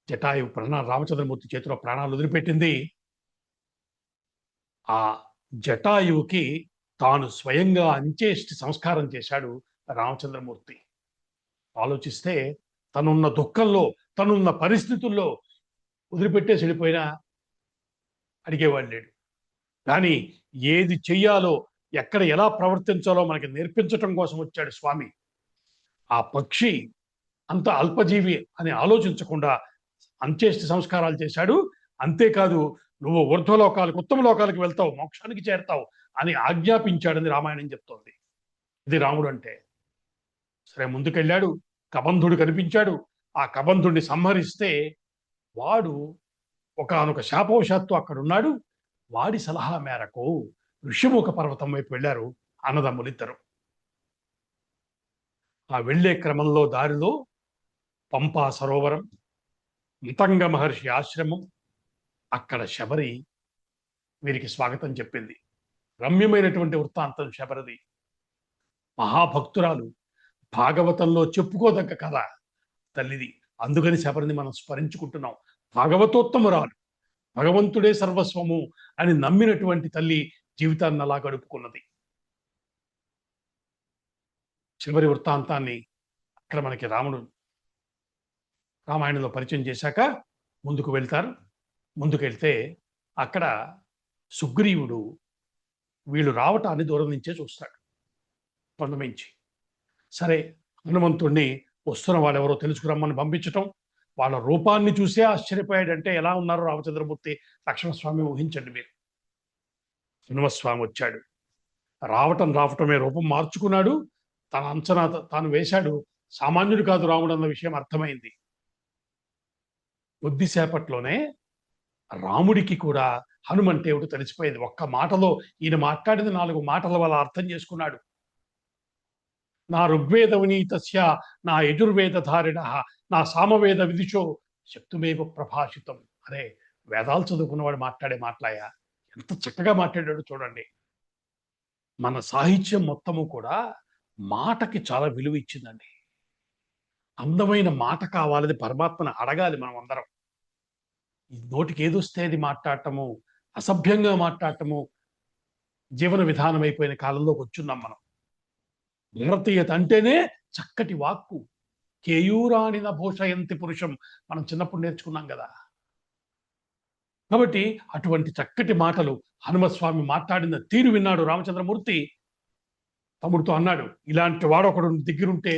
A: జటాయువు రామచంద్రమూర్తి చేతిలో ప్రాణాలు వదిలిపెట్టింది. ఆ జటాయువుకి తాను స్వయంగా అంత్యేష్టి సంస్కారం చేశాడు రామచంద్రమూర్తి. ఆలోచిస్తే తనున్న దుఃఖంలో, తనున్న పరిస్థితుల్లో వదిలిపెట్టేసి వెళ్ళిపోయినా అడిగేవాడు లేడు. కానీ ఏది చెయ్యాలో, ఎక్కడ ఎలా ప్రవర్తించాలో మనకి నేర్పించటం కోసం వచ్చాడు స్వామి. ఆ పక్షి అంత అల్పజీవి అని ఆలోచించకుండా అంత్యేష్టి సంస్కారాలు చేశాడు. అంతేకాదు, నువ్వు ఊర్ధ్వలోకాలకు, ఉత్తమ లోకాలకు వెళ్తావు, మోక్షానికి చేరతావు అని ఆజ్ఞాపించాడని రామాయణం చెప్తోంది. ఇది రాముడు అంటే. సరే, ముందుకెళ్ళాడు. కబంధుడు కనిపించాడు. ఆ కబంధుడిని సంహరిస్తే వాడు ఒకానొక శాపవశాత్తు అక్కడున్నాడు. వాడి సలహా మేరకు ఋష్యముఖ పర్వతం వైపు వెళ్ళారు అన్నదమ్ములిద్దరు. ఆ వెళ్లే క్రమంలో దారిలో పంపా సరోవరం, మతంగ మహర్షి ఆశ్రమం, అక్కడ శబరి వీరికి స్వాగతం చెప్పింది. రమ్యమైనటువంటి వృత్తాంతం శబరిది. మహాభక్తురాలు, భాగవతంలో చెప్పుకోదగ్గ కథ తల్లిది. అందుకని శబరిని మనం స్మరించుకుంటున్నాం. భాగవతోత్తమురాలు, భగవంతుడే సర్వస్వము అని నమ్మినటువంటి తల్లి జీవితాన్ని అలా గడుపుకున్నది. చివరి వృత్తాంతాన్ని అక్కడ మనకి రాముడు రామాయణంలో పరిచయం చేశాక ముందుకు వెళ్తారు. ముందుకెళ్తే అక్కడ సుగ్రీవుడు వీళ్ళు రావటాన్ని దూరం నుంచే చూస్తాడు. కొండమించి సరే హనుమంతుణ్ణి వస్తున్న వాళ్ళెవరో తెలుసుకురమ్మని పంపించటం, వాళ్ళ రూపాన్ని చూసే ఆశ్చర్యపోయాడంటే ఎలా ఉన్నారు రామచంద్రమూర్తి లక్ష్మణస్వామి ఊహించండి మీరు. హనుమస్వామి వచ్చాడు. రావటమే రూపం మార్చుకున్నాడు. తన అంచనా తాను వేశాడు. సామాన్యుడు కాదు రాముడు అన్న విషయం అర్థమైంది. కొద్దిసేపట్లోనే రాముడికి కూడా హనుమంటే ఏమిటో తెలిసిపోయింది. ఒక్క మాటలో ఈయన మాట్లాడింది 4 మాటల వల్ల అర్థం చేసుకున్నాడు. నా ఋగ్వేద వినీతస్య నా యజుర్వేదధారిణ నా సామవేద విదుషో శక్తుమేవ ప్రభాషితం. అరే వేదాలు చదువుకున్నవాడు మాట్లాడే మాట్లాయా ఎంత చక్కగా మాట్లాడాడు చూడండి. మన సాహిత్యం మొత్తము కూడా మాటకి చాలా విలువ ఇచ్చిందండి. అందమైన మాట కావాలని పరమాత్మను అడగాలి మనం అందరం. ఈ నోటికి ఏదొస్తే అది మాట్లాడటము, అసభ్యంగా మాట్లాడటము జీవన విధానం అయిపోయిన కాలంలోకి వచ్చున్నాం మనం. భారతీయత అంటేనే చక్కటి వాక్కు. కేయూరాణిన భూషయంతి పురుషం మనం చిన్నప్పుడు నేర్చుకున్నాం కదా. కాబట్టి అటువంటి చక్కటి మాటలు హనుమస్వామి మాట్లాడిన తీరు విన్నాడు రామచంద్రమూర్తి. తమ్ముడితో అన్నాడు, ఇలాంటి వాడు ఒకడు దగ్గరుంటే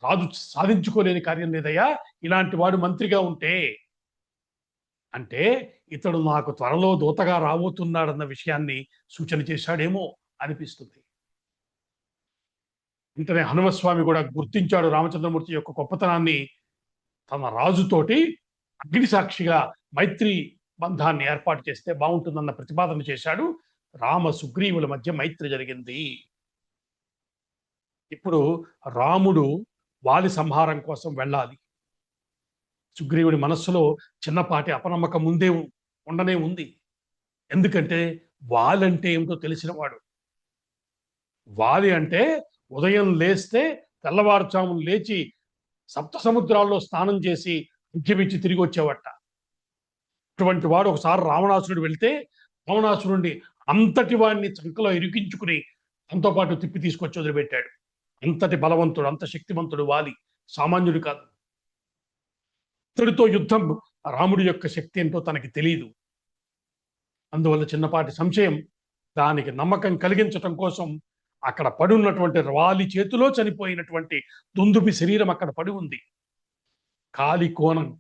A: రాజు సాధించుకోలేని కార్యం లేదయ్యా, ఇలాంటి వాడు మంత్రిగా ఉంటే. అంటే ఇతడు నాకు త్వరలో దూతగా రాబోతున్నాడన్న విషయాన్ని సూచన చేశాడేమో అనిపిస్తుంది. వెంటనే హనుమస్వామి కూడా గుర్తించాడు రామచంద్రమూర్తి యొక్క గొప్పతనాన్ని. తన రాజుతోటి అగ్ని సాక్షిగా మైత్రి బంధాన్ని ఏర్పాటు చేస్తే బాగుంటుందన్న ప్రతిపాదన చేశాడు. రామ సుగ్రీవుల మధ్య మైత్రి జరిగింది. ఇప్పుడు రాముడు వాలి సంహారం కోసం వెళ్ళాలి. సుగ్రీవుడి మనస్సులో చిన్నపాటి అపనమ్మకం ముందే ఉండనే ఉంది. ఎందుకంటే వాలంటే ఏమిటో తెలిసినవాడు. వాలి అంటే ఉదయం లేస్తే తెల్లవారుజామున లేచి సప్త సముద్రాల్లో స్నానం చేసి ఉద్యమించి తిరిగి వచ్చేవట. అటువంటి వాడు ఒకసారి రావణాసురుడు వెళ్తే రావణాసురుడిని అంతటి వాడిని చంకలో ఇరికించుకుని తనతో పాటు తిప్పి తీసుకొచ్చి వదిలిపెట్టాడు. అంతటి బలవంతుడు, అంత శక్తివంతుడు వాలి, సామాన్యుడు కాదు. ఇతడితో యుద్ధం రాముడి యొక్క శక్తి ఏంటో తనకి తెలియదు. అందువల్ల చిన్నపాటి సంశయం. దానికి నమ్మకం కలిగించటం కోసం అక్కడ పడి ఉన్నటువంటి వాలి చేతిలో చనిపోయినటువంటి దుందుబి శరీరం అక్కడ పడి ఉంది. కాలి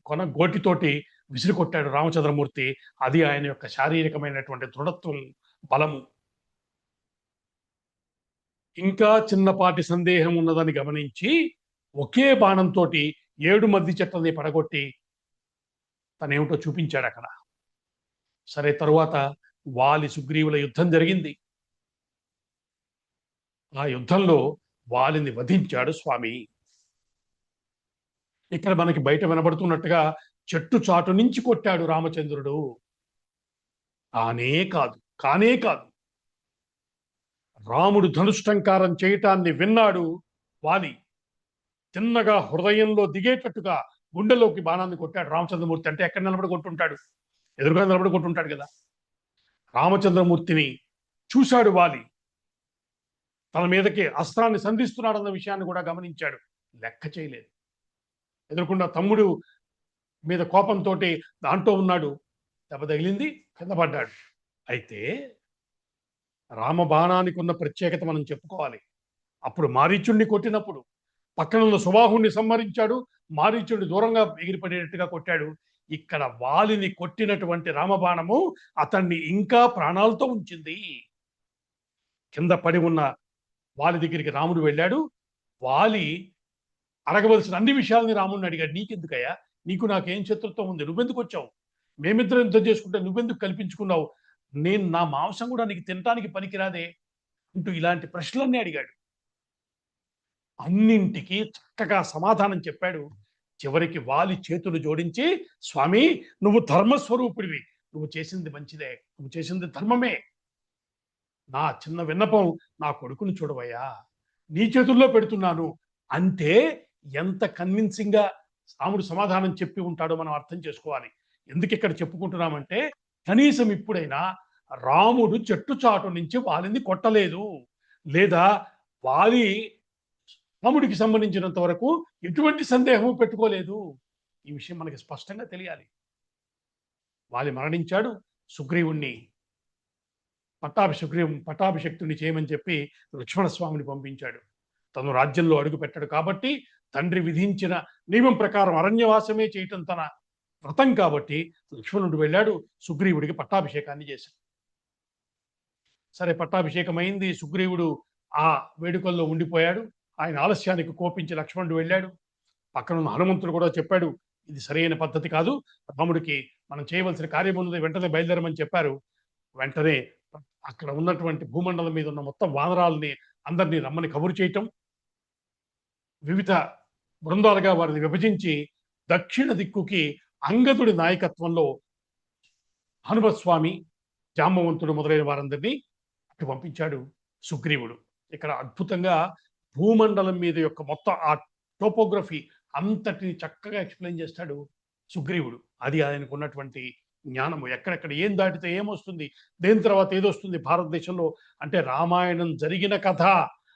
A: కొన గోటితోటి విసిరి కొట్టాడు రామచంద్రమూర్తి. అది ఆయన యొక్క శారీరకమైనటువంటి దృఢత్వం, బలము. ఇంకా చిన్నపాటి సందేహం ఉన్నదని గమనించి ఒకే బాణంతో 7 మద్ది చెట్లని పడగొట్టి తనేమిటో చూపించాడు అక్కడ. సరే, తరువాత వాలి సుగ్రీవుల యుద్ధం జరిగింది. ఆ యుద్ధంలో వాలిని వధించాడు స్వామి. ఇక్కడ మనకి బయట వినబడుతున్నట్టుగా చెట్టు చాటు నుంచి కొట్టాడు రామచంద్రుడు. కానే కాదు. రాముడు ధనుష్టంకారం చేయటాన్ని విన్నాడు వాలి. చిన్నగా హృదయంలో దిగేటట్టుగా గుండెలోకి బాణాన్ని కొట్టాడు రామచంద్రమూర్తి. అంటే ఎక్కడ నిలబడి కొట్టుంటాడు? ఎదురుగా నిలబడి కొట్టుంటాడు కదా. రామచంద్రమూర్తిని చూశాడు వాలి. తన మీదకి అస్త్రాన్ని సంధిస్తున్నాడన్న విషయాన్ని కూడా గమనించాడు. లెక్క చేయలేదు. ఎదురుకుండా తమ్ముడు మీద కోపంతో దాంట్లో ఉన్నాడు. దెబ్బ తగిలింది, కింద పడ్డాడు. అయితే రామబాణానికి ఉన్న ప్రత్యేకత మనం చెప్పుకోవాలి. అప్పుడు మారీచుణ్ణి కొట్టినప్పుడు పక్కన ఉన్న సుబాహుణ్ణి సంహరించాడు. మారీచుడిని దూరంగా ఎగిరిపడేటట్టుగా కొట్టాడు. ఇక్కడ వాలిని కొట్టినటువంటి రామబాణము అతన్ని ఇంకా ప్రాణాలతో ఉంచింది. కింద పడి ఉన్న వాలి దగ్గరికి రాముడు వెళ్ళాడు. వాలి అడగవలసిన అన్ని విషయాలని రాముడిని అడిగాడు. నీకెందుకయ్యా? నీకు నాకేం శత్రుత్వం ఉంది? నువ్వెందుకు వచ్చావు? మేమిద్దరం యుద్ధం చేసుకుంటే నువ్వెందుకు కల్పించుకున్నావు? నేను నా మాంసం కూడా నీకు తినటానికి పనికిరాదే అంటూ ఇలాంటి ప్రశ్నలన్నీ అడిగాడు. అన్నింటికి చక్కగా సమాధానం చెప్పాడు. చివరికి వాలి చేతులు జోడించి, స్వామి, నువ్వు ధర్మస్వరూపుడివి, నువ్వు చేసింది మంచిదే, నువ్వు చేసింది ధర్మమే. నా చిన్న విన్నపం, నా కొడుకుని చూడవయ్యా, నీ చేతుల్లో పెడుతున్నాను అంటే ఎంత కన్విన్సింగ్ గా రాముడు సమాధానం చెప్పి ఉంటాడో మనం అర్థం చేసుకోవాలి. ఎందుకు ఇక్కడ చెప్పుకుంటున్నామంటే, కనీసం ఇప్పుడైనా రాముడు చెట్టు చాటు నుంచి వాలిని కొట్టలేదు, లేదా వాలి రాముడికి సంబంధించినంత వరకు ఎటువంటి సందేహం పెట్టుకోలేదు. ఈ విషయం మనకి స్పష్టంగా తెలియాలి. వాలి మరణించాడు. సుగ్రీవుణ్ణి పట్టాభిషక్తుని చేయమని చెప్పి లక్ష్మణస్వామిని పంపించాడు. తను రాజ్యంలో అడుగు పెట్టాడు కాబట్టి తండ్రి విధించిన నియమం ప్రకారం అరణ్యవాసమే చేయటం తన వ్రతం కాబట్టి లక్ష్మణుడు వెళ్ళాడు, సుగ్రీవుడికి పట్టాభిషేకాన్ని చేశాడు. సరే, పట్టాభిషేకం అయింది. సుగ్రీవుడు ఆ వేడుకల్లో ఉండిపోయాడు. ఆయన ఆలస్యానికి కోపించి లక్ష్మణుడు వెళ్ళాడు. పక్కన ఉన్న హనుమంతుడు కూడా చెప్పాడు, ఇది సరైన పద్ధతి కాదు, రాముడికి మనం చేయవలసిన కార్యం ఉన్నది, వెంటనే బయలుదేరమని చెప్పారు. వెంటనే అక్కడ ఉన్నటువంటి భూమండలం మీద ఉన్న మొత్తం వానరాలని అందరినీ రమ్మని కబురు చేయటం, వివిధ బృందాలుగా వారిని విభజించి దక్షిణ దిక్కుకి అంగదుడి నాయకత్వంలో హనుమస్వామి, జాంబవంతుడు మొదలైన వారందరినీ అటు పంపించాడు సుగ్రీవుడు. ఇక్కడ అద్భుతంగా భూమండలం మీద యొక్క మొత్తం ఆ టోపోగ్రఫీ అంతటిని చక్కగా ఎక్స్ప్లెయిన్ చేస్తాడు సుగ్రీవుడు. అది ఆయనకు ఉన్నటువంటి జ్ఞానము. ఎక్కడెక్కడ ఏం దాటితే ఏమొస్తుంది, దేని తర్వాత ఏదొస్తుంది భారతదేశంలో అంటే రామాయణం జరిగిన కథ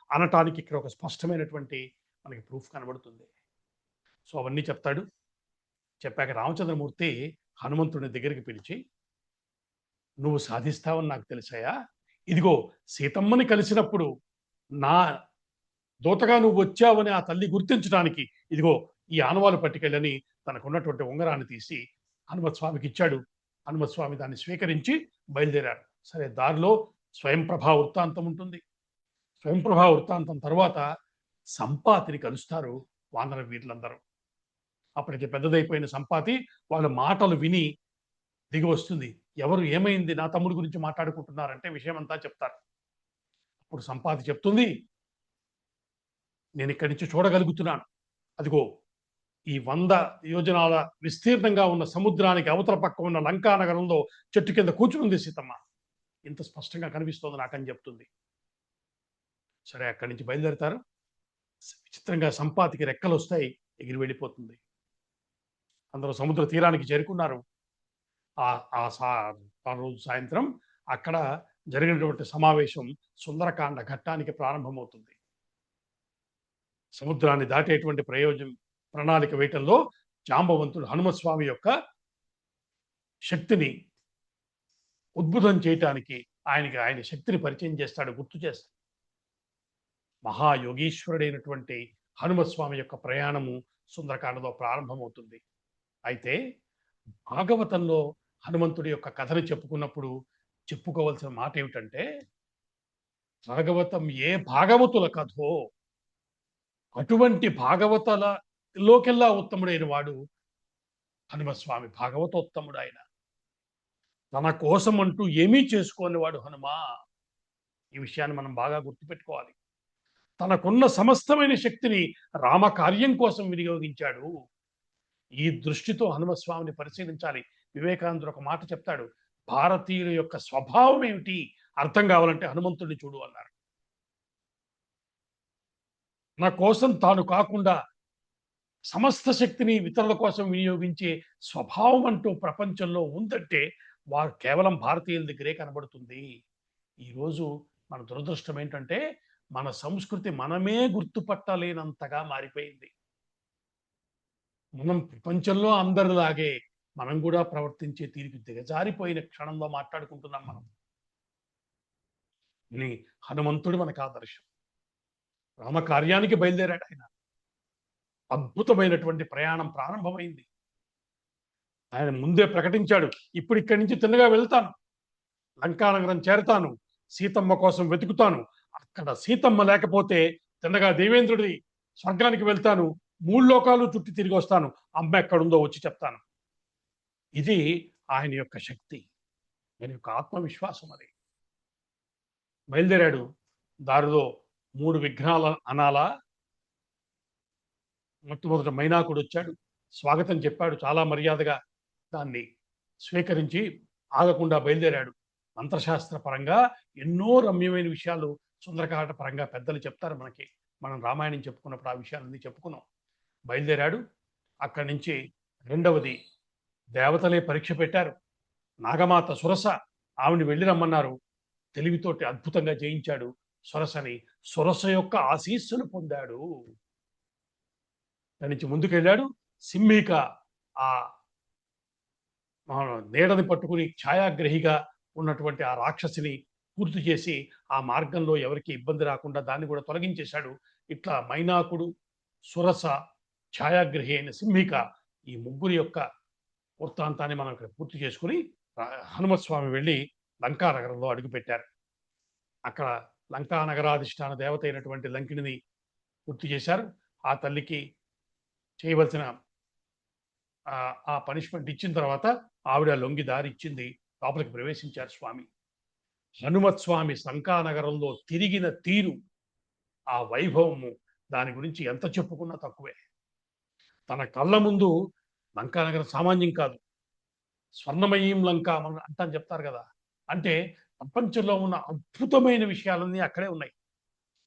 A: అనటానికి ఇక్కడ ఒక స్పష్టమైనటువంటి మనకి ప్రూఫ్ కనబడుతుంది. సో అవన్నీ చెప్తాడు. చెప్పాక రామచంద్రమూర్తి హనుమంతుడిని దగ్గరికి పిలిచి, నువ్వు సాధిస్తావని నాకు తెలుసాయా, ఇదిగో సీతమ్మని కలిసినప్పుడు నా దూతగా నువ్వు వచ్చావని ఆ తల్లి గుర్తించడానికి ఇదిగో ఈ ఆనవాలు పట్టుకెళ్ళని తనకున్నటువంటి ఉంగరాన్ని తీసి హనుమత్స్వామికి ఇచ్చాడు. హనుమత్స్వామి దాన్ని స్వీకరించి బయలుదేరారు. సరే, దారిలో స్వయంప్రభా వృత్తాంతం ఉంటుంది. స్వయంప్రభా వృత్తాంతం తర్వాత సంపాతిని కలుస్తారు వానర వీరులందరూ. అప్పటికి పెద్దదైపోయిన సంపాతి వాళ్ళ మాటలు విని దిగి వస్తుంది. ఎవరు ఏమైంది, నా తమ్ముడి గురించి మాట్లాడుకుంటున్నారంటే విషయం అంతా చెప్తారు. అప్పుడు సంపాతి చెప్తుంది, నేను ఇక్కడి నుంచి చూడగలుగుతున్నాను, అదిగో ఈ 100 యోజనాల విస్తీర్ణంగా ఉన్న సముద్రానికి అవతల పక్క ఉన్న లంకా నగరంలో చెట్టు కింద కూర్చుంది సీతమ్మ, ఇంత స్పష్టంగా కనిపిస్తోంది నాకని చెప్తుంది. సరే, అక్కడి నుంచి బయలుదేరుతారు. విచిత్రంగా సంపాతికి రెక్కలు వస్తాయి, ఎగిరి వెళ్ళిపోతుంది. అందరూ సముద్ర తీరానికి చేరుకున్నారు. ఆ రోజు సాయంత్రం అక్కడ జరిగినటువంటి సమావేశం సుందరకాండ ఘట్టానికి ప్రారంభమవుతుంది. సముద్రాన్ని దాటేటువంటి ప్రణాళిక వేయటంలో జాంబవంతుడు హనుమస్వామి యొక్క శక్తిని ఉద్భుతం చేయటానికి ఆయన శక్తిని పరిచయం చేస్తాడు, గుర్తు చేస్తాడు. మహాయోగీశ్వరుడైనటువంటి హనుమస్వామి యొక్క ప్రయాణము సుందరకాండలో ప్రారంభమవుతుంది. అయితే భాగవతంలో హనుమంతుడి యొక్క కథను చెప్పుకున్నప్పుడు చెప్పుకోవాల్సిన మాట ఏమిటంటే, భాగవతం ఏ భాగవతుల కథో అటువంటి భాగవతలలోకెల్లా ఉత్తముడైన వాడు హనుమస్వామి. భాగవతోత్తముడు ఆయన. తన కోసం అంటూ ఏమీ చేసుకోని వాడు హనుమా. ఈ విషయాన్ని మనం బాగా గుర్తుపెట్టుకోవాలి. తనకున్న సమస్తమైన శక్తిని రామకార్యం కోసం వినియోగించాడు. ఈ దృష్టితో హనుమస్వామిని పరిశీలించాలి. వివేకానందుడు ఒక మాట చెప్తాడు, భారతీయుల యొక్క స్వభావం ఏమిటి అర్థం కావాలంటే హనుమంతుడిని చూడు అన్నారు. నా కోసం తాను కాకుండా సమస్త శక్తిని ఇతరుల కోసం వినియోగించే స్వభావం అంటూ ప్రపంచంలో ఉందంటే వారు కేవలం భారతీయుల దగ్గరే కనబడుతుంది. ఈరోజు మన దురదృష్టం ఏంటంటే మన సంస్కృతి మనమే గుర్తుపట్టలేనంతగా మారిపోయింది. మనం ప్రపంచంలో అందరిలాగే మనం కూడా ప్రవర్తించే తీరుకు దిగజారిపోయిన క్షణంలో మాట్లాడుకుంటున్నాం మనం. హనుమంతుడు మనకు ఆదర్శం. రామకార్యానికి బయలుదేరాడు ఆయన. అద్భుతమైనటువంటి ప్రయాణం ప్రారంభమైంది. ఆయన ముందే ప్రకటించాడు, ఇప్పుడు ఇక్కడి నుంచి తిన్నగా వెళ్తాను, లంకానగరం చేరతాను, సీతమ్మ కోసం వెతుకుతాను, అక్కడ సీతమ్మ లేకపోతే తిన్నగా దేవేంద్రుడి స్వర్గానికి వెళ్తాను, 3 లోకాలు చుట్టి తిరిగి వస్తాను, అమ్మ ఎక్కడుందో వచ్చి చెప్తాను. ఇది ఆయన యొక్క శక్తి, ఆయన యొక్క ఆత్మవిశ్వాసం. అది బయలుదేరాడు. దారిలో 3 విఘ్నాల అనాలా. మొట్టమొదట మైనాకుడు వచ్చాడు, స్వాగతం చెప్పాడు, చాలా మర్యాదగా దాన్ని స్వీకరించి ఆగకుండా బయలుదేరాడు. మంత్రశాస్త్ర పరంగా ఎన్నో రమ్యమైన విషయాలు సుందరకాండ పరంగా పెద్దలు చెప్తారు మనకి. మనం రామాయణం చెప్పుకున్నప్పుడు ఆ విషయాలన్నీ చెప్పుకున్నాం. బయలుదేరాడు. అక్కడి నుంచి రెండవది దేవతలే పరీక్ష పెట్టారు. నాగమాత సురస, ఆవిని వెళ్ళి రమ్మన్నారు. తెలివితోటి అద్భుతంగా జయించాడు సురసని. సురస యొక్క ఆశీస్సులు పొందాడు. దాని నుంచి ముందుకెళ్ళాడు. సింహిక, ఆ నీడని పట్టుకుని ఛాయాగ్రహిగా ఉన్నటువంటి ఆ రాక్షసిని పూర్తి చేసి ఆ మార్గంలో ఎవరికి ఇబ్బంది రాకుండా దాన్ని కూడా తొలగించేశాడు. ఇట్లా మైనాకుడు, సురస, ఛాయాగ్రహి అయిన సింహిక ఈ ముగ్గురి యొక్క వృత్తాంతాన్ని మనం ఇక్కడ పూర్తి చేసుకుని హనుమత్ స్వామి వెళ్ళి లంకా నగరంలో అడుగుపెట్టారు. అక్కడ లంకా నగరాధిష్టాన దేవత అయినటువంటి లంకిణిని పూర్తి చేశారు. ఆ తల్లికి చేయవలసిన ఆ పనిష్మెంట్ ఇచ్చిన తర్వాత ఆవిడ లొంగి దారి ఇచ్చింది. లోపలికి ప్రవేశించారు స్వామి. హనుమత్ స్వామి లంకా నగరంలో తిరిగిన తీరు, ఆ వైభవము, దాని గురించి ఎంత చెప్పుకున్నా తక్కువే. తన కళ్ళ ముందు లంకా నగరం సామాన్యం కాదు. స్వర్ణమయీం లంక అంతా చెప్తారు కదా. అంటే ప్రపంచంలో ఉన్న అద్భుతమైన విషయాలన్నీ అక్కడే ఉన్నాయి.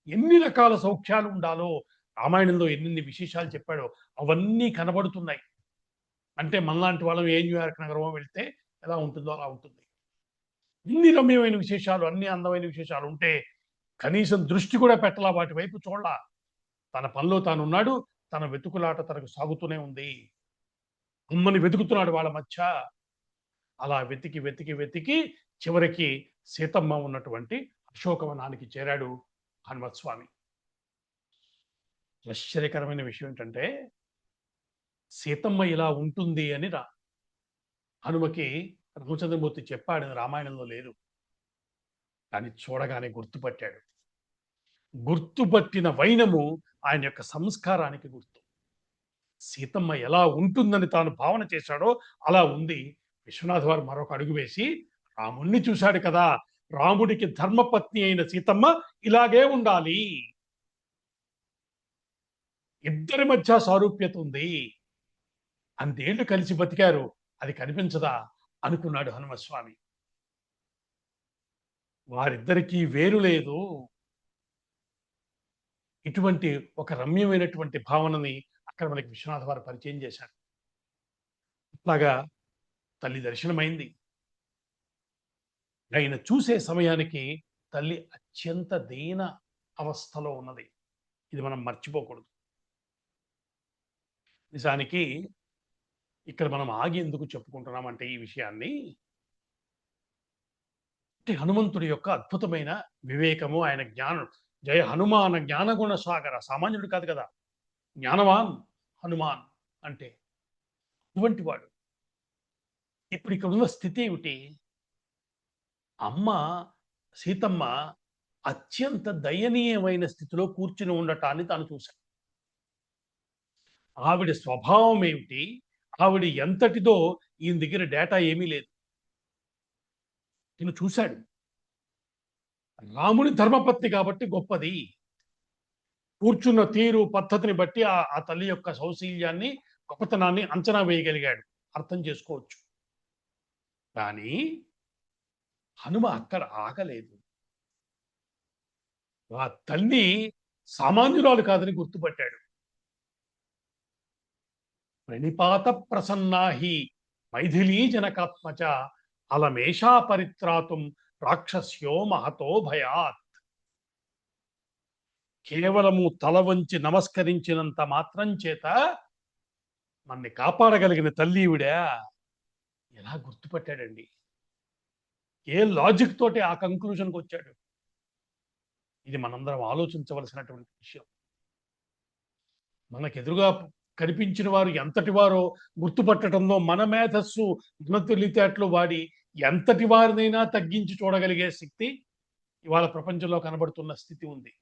A: ఎన్ని రకాల సౌఖ్యాలు ఉండాలో రామాయణంలో ఎన్ని విశేషాలు చెప్పాడో అవన్నీ కనబడుతున్నాయి. అంటే మనలాంటి వాళ్ళం ఏ న్యూయార్క్ నగరమో వెళ్తే ఎలా ఉంటుందో అలా ఉంటుంది. ఇన్ని రమ్యమైన విశేషాలు, అన్ని అందమైన విశేషాలు ఉంటే కనీసం దృష్టి కూడా పెట్టలా, వాటి వైపు చూడలా. తన పనిలో తానున్నాడు. తన వెతుకులాట తనకు సాగుతూనే ఉంది. అమ్మని వెతుకుతున్నాడు వాళ్ళ మధ్య. అలా వెతికి వెతికి వెతికి చివరికి సీతమ్మ ఉన్నటువంటి అశోకవనానికి చేరాడు హనుమత్ స్వామి. ఆశ్చర్యకరమైన విషయం ఏంటంటే, సీతమ్మ ఇలా ఉంటుంది అని హనుమకి రామచంద్రమూర్తి చెప్పాడని రామాయణంలో లేదు. కానీ చూడగానే గుర్తుపట్టాడు. గుర్తుపట్టిన వైనము ఆయన యొక్క సంస్కారానికి గుర్తు. సీతమ్మ ఎలా ఉంటుందని తాను భావన చేశాడో అలా ఉంది. విశ్వనాథ వారు మరొక అడుగు వేసి రాముణ్ణి చూశాడు కదా, రాముడికి ధర్మపత్ని అయిన సీతమ్మ ఇలాగే ఉండాలి. ఇద్దరి మధ్య సారూప్యత ఉంది. అంతేళ్లు కలిసి బతికారు, అది కనిపించదా అనుకున్నాడు హనుమస్వామి. వారిద్దరికీ వేరు లేదు. ఇటువంటి ఒక రమ్యమైనటువంటి భావనని అక్కడ మనకి విశ్వనాథ వారు పరిచయం చేశారు. అట్లాగా తల్లి దర్శనమైంది. ఆయన చూసే సమయానికి తల్లి అత్యంత దీన అవస్థలో ఉన్నది. ఇది మనం మర్చిపోకూడదు. నిజానికి ఇక్కడ మనం ఆగి ఎందుకు చెప్పుకుంటున్నామంటే ఈ విషయాన్ని, హనుమంతుడి యొక్క అద్భుతమైన వివేకము, ఆయన జ్ఞానం. జయ హనుమాన జ్ఞానగుణ సాగర, సామాన్యుడు కాదు కదా, జ్ఞానవాన్ హనుమాన్ అంటే అటువంటి వాడు. ఇప్పుడు ఇక్కడ ఉన్న స్థితి ఏమిటి? అమ్మ సీతమ్మ అత్యంత దయనీయమైన స్థితిలో కూర్చుని ఉండటాన్ని తాను చూశాడు. ఆవిడ స్వభావం ఏమిటి, ఆవిడ ఎంతటిదో ఈయన దగ్గర డేటా ఏమీ లేదు. ఈయన చూశాడు. రాముని ధర్మపత్ని కాబట్టి గొప్పది. కూర్చున్న తీరు పద్ధతిని బట్టి ఆ తల్లి యొక్క సౌశీల్యాన్ని, గొప్పతనాన్ని అంచనా వేయగలిగాడు, అర్థం చేసుకోవచ్చు. కానీ హనుమ అక్కడ ఆగలేదు. ఆ తల్లి సామాన్యురాలు కాదని గుర్తుపట్టాడు. ప్రణిపాత ప్రసన్నాహి మైథిలీ జనకాత్మచ అలమేషా పరిత్రాతుం రాక్షస్యో మహతో భయాత్. కేవలము తల వంచి నమస్కరించినంత మాత్రం చేత మన్ని కాపాడగలిగిన తల్లి ఈవిడా ఎలా గుర్తుపట్టాడండి? ఏ లాజిక్ తోటి ఆ కంక్లూజన్కి వచ్చాడు? ఇది మనందరం ఆలోచించవలసినటువంటి విషయం. మనకెదురుగా కనిపించిన వారు ఎంతటి వారో గుర్తుపట్టడంలో మన మేధస్సు, మన తెలివితేటలు వాడి ఎంతటి వారినైనా తగ్గించి చూడగలిగే శక్తి ఇవాళ ప్రపంచంలో కనబడుతున్న స్థితి ఉంది.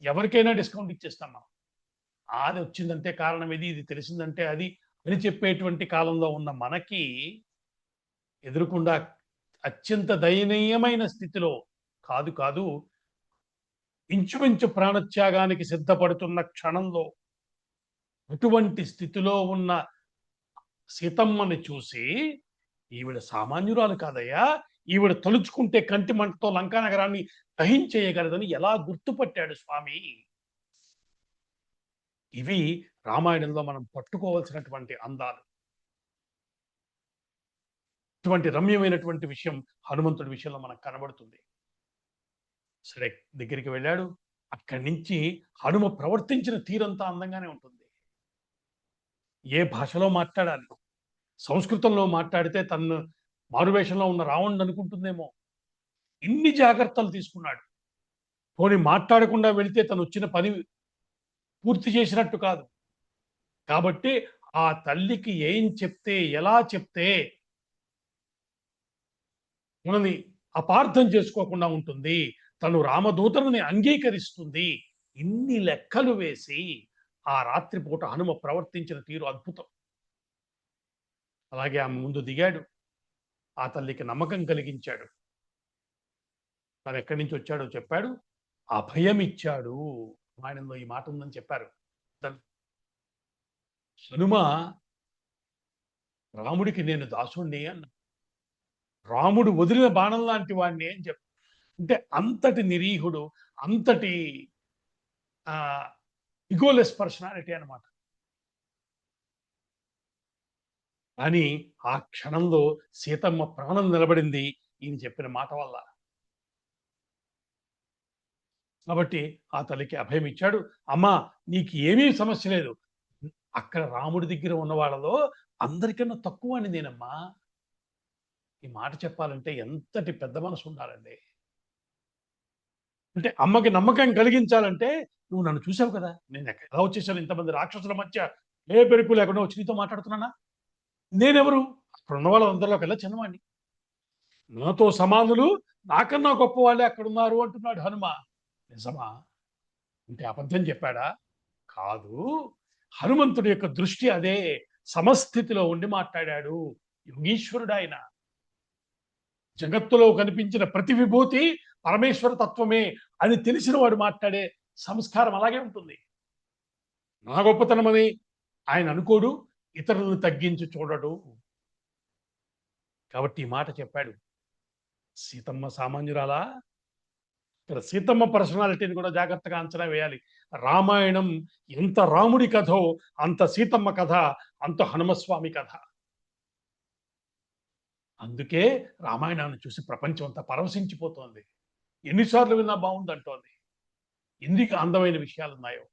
A: ఎవరికైనా డిస్కౌంట్ ఇచ్చేస్తాం మనం. అది వచ్చిందంటే కారణం ఇది తెలిసిందంటే అది అని చెప్పేటువంటి కాలంలో ఉన్న మనకి ఎదురుకుండా అత్యంత దయనీయమైన స్థితిలో కాదు ఇంచుమించు ప్రాణత్యాగానికి సిద్ధపడుతున్న క్షణంలో అటువంటి స్థితిలో ఉన్న సీతమ్మని చూసి, ఈవిడ సామాన్యురాలు కాదయ్యా, ఈవిడ తలుచుకుంటే కంటి మంటతో లంకా నగరాన్ని దహించేయగలదని ఎలా గుర్తుపట్టాడు స్వామి? ఇవి రామాయణంలో మనం పట్టుకోవాల్సినటువంటి అందాలు. ఇటువంటి రమ్యమైనటువంటి విషయం హనుమంతుడి విషయంలో మనకు కనబడుతుంది. సరే, దగ్గరికి వెళ్ళాడు. అక్కడి నుంచి హనుమ ప్రవర్తించిన తీరంతా అందంగానే ఉంటుంది. ఏ భాషలో మాట్లాడాలి, సంస్కృతంలో మాట్లాడితే తను మారువేషంలో ఉన్న రావణుడు అనుకుంటుందేమో. ఇన్ని జాగ్రత్తలు తీసుకున్నాడు. పోనీ మాట్లాడకుండా వెళితే తను వచ్చిన పని పూర్తి చేసినట్టు కాదు. కాబట్టి ఆ తల్లికి ఏం చెప్తే, ఎలా చెప్తే మనని అపార్థం చేసుకోకుండా ఉంటుంది, తను రామదూతలని అంగీకరిస్తుంది, ఇన్ని లెక్కలు వేసి ఆ రాత్రిపూట హనుమ ప్రవర్తించిన తీరు అద్భుతం. అలాగే ఆమె ముందు దిగాడు. ఆ తల్లికి నమ్మకం కలిగించాడు. తను ఎక్కడి నుంచి వచ్చాడో చెప్పాడు. అభయం ఇచ్చాడు. రామాయణంలో ఈ మాట ఉందని చెప్పారు. హనుమ రాముడికి నేను దాసుణ్ణి అన్న. రాముడు వదిలిన బాణం లాంటి వాడిని అని చెప్ప, అంటే అంతటి నిరీహుడు, అంతటి ఇగోలెస్ పర్సనాలిటీ అనమాట. కానీ ఆ క్షణంలో సీతమ్మ ప్రాణం నిలబడింది ఈయన చెప్పిన మాట వల్ల. కాబట్టి ఆ తల్లికి అభయం ఇచ్చాడు. అమ్మా, నీకు ఏమీ సమస్య లేదు. అక్కడ రాముడి దగ్గర ఉన్న వాళ్ళలో అందరికన్నా తక్కువ అని నేనమ్మా. ఈ మాట చెప్పాలంటే ఎంతటి పెద్ద మనసు ఉండాలండి. అంటే అమ్మకి నమ్మకం కలిగించాలంటే, నువ్వు నన్ను చూసావు కదా, నేను ఎలా వచ్చేసాను ఇంతమంది రాక్షసుల మధ్య, ఏ పెరుకు లేకుండా వచ్చి నీతో మాట్లాడుతున్నానా? నేనెవరు? అక్కడ ఉన్న వాళ్ళందరిలోకెల్లా చిన్నవాడిని. నాతో సమానులు, నాకన్నా గొప్ప వాళ్ళే అక్కడున్నారు అంటున్నాడు హనుమ. నిజమా? అంటే అబద్ధం చెప్పాడా? కాదు. హనుమంతుడి యొక్క దృష్టి అదే. సమస్థితిలో ఉండి మాట్లాడాడు. యోగీశ్వరుడు ఆయన. జగత్తులో కనిపించిన ప్రతి విభూతి పరమేశ్వర తత్వమే అని తెలిసిన వాడు మాట్లాడే సంస్కారం అలాగే ఉంటుంది. నా గొప్పతనమని ఆయన అనుకోడు, ఇతరులను తగ్గించి చూడడు. కాబట్టి ఈ మాట చెప్పాడు. సీతమ్మ సామాన్యురాలా? ఇక్కడ సీతమ్మ పర్సనాలిటీని కూడా జాగ్రత్తగా అంచనా వేయాలి. రామాయణం ఎంత రాముడి కథో అంత సీతమ్మ కథ, అంత హనుమస్వామి కథ. అందుకే రామాయణాన్ని చూసి ప్రపంచం అంతా పరవశించిపోతోంది. ఎన్నిసార్లు విన్నా బాగుందంటోంది. ఎందుకు అందమైన విషయాలు ఉన్నాయో.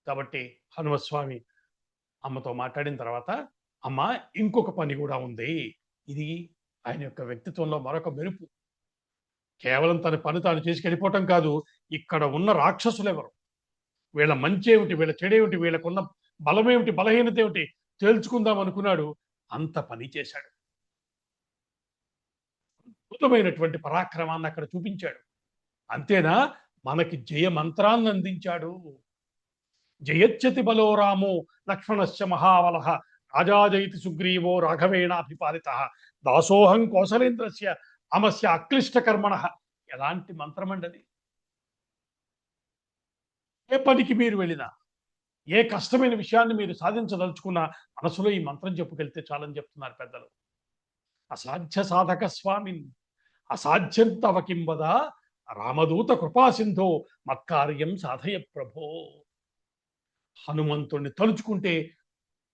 A: కాబట్టి హనుమస్వామి అమ్మతో మాట్లాడిన తర్వాత, అమ్మ, ఇంకొక పని కూడా ఉంది. ఇది ఆయన యొక్క వ్యక్తిత్వంలో మరొక మెరుపు. కేవలం తన పని తాను చేసుకెళ్ళిపోవటం కాదు, ఇక్కడ ఉన్న రాక్షసులు ఎవరు, వీళ్ళ మంచి ఏమిటి, వీళ్ళ చెడేమిటి, వీళ్ళకున్న బలమేమిటి, బలహీనత ఏమిటి తేల్చుకుందాం అనుకున్నాడు. అంత పని చేశాడు. అద్భుతమైనటువంటి పరాక్రమాన్ని అక్కడ చూపించాడు. అంతేనా, మనకి జయ మంత్రాన్ని అందించాడు. జయచ్చతి బలో రామో లక్ష్మణశ్చ మహాబలః రాజాజయితి సుగ్రీవో రాఘవేణాభిపాలితః దాసోహం కౌసలేంద్రస్య అమస్య అక్లిష్ట కర్మణః. ఎలాంటి మంత్రం అండి అది! ఏ పనికి మీరు వెళ్ళినా, ఏ కష్టమైన విషయాన్ని మీరు సాధించదలుచుకున్నా మనసులో ఈ మంత్రం చెప్పుకెళ్తే చాలని చెప్తున్నారు పెద్దలు. అసాధ్య సాధక స్వామిన్ అసాధ్యం తవ కింబద రామదూత కృపాసింధో మత్కార్యం సాధయ ప్రభో. హనుమంతుణ్ణి తలుచుకుంటే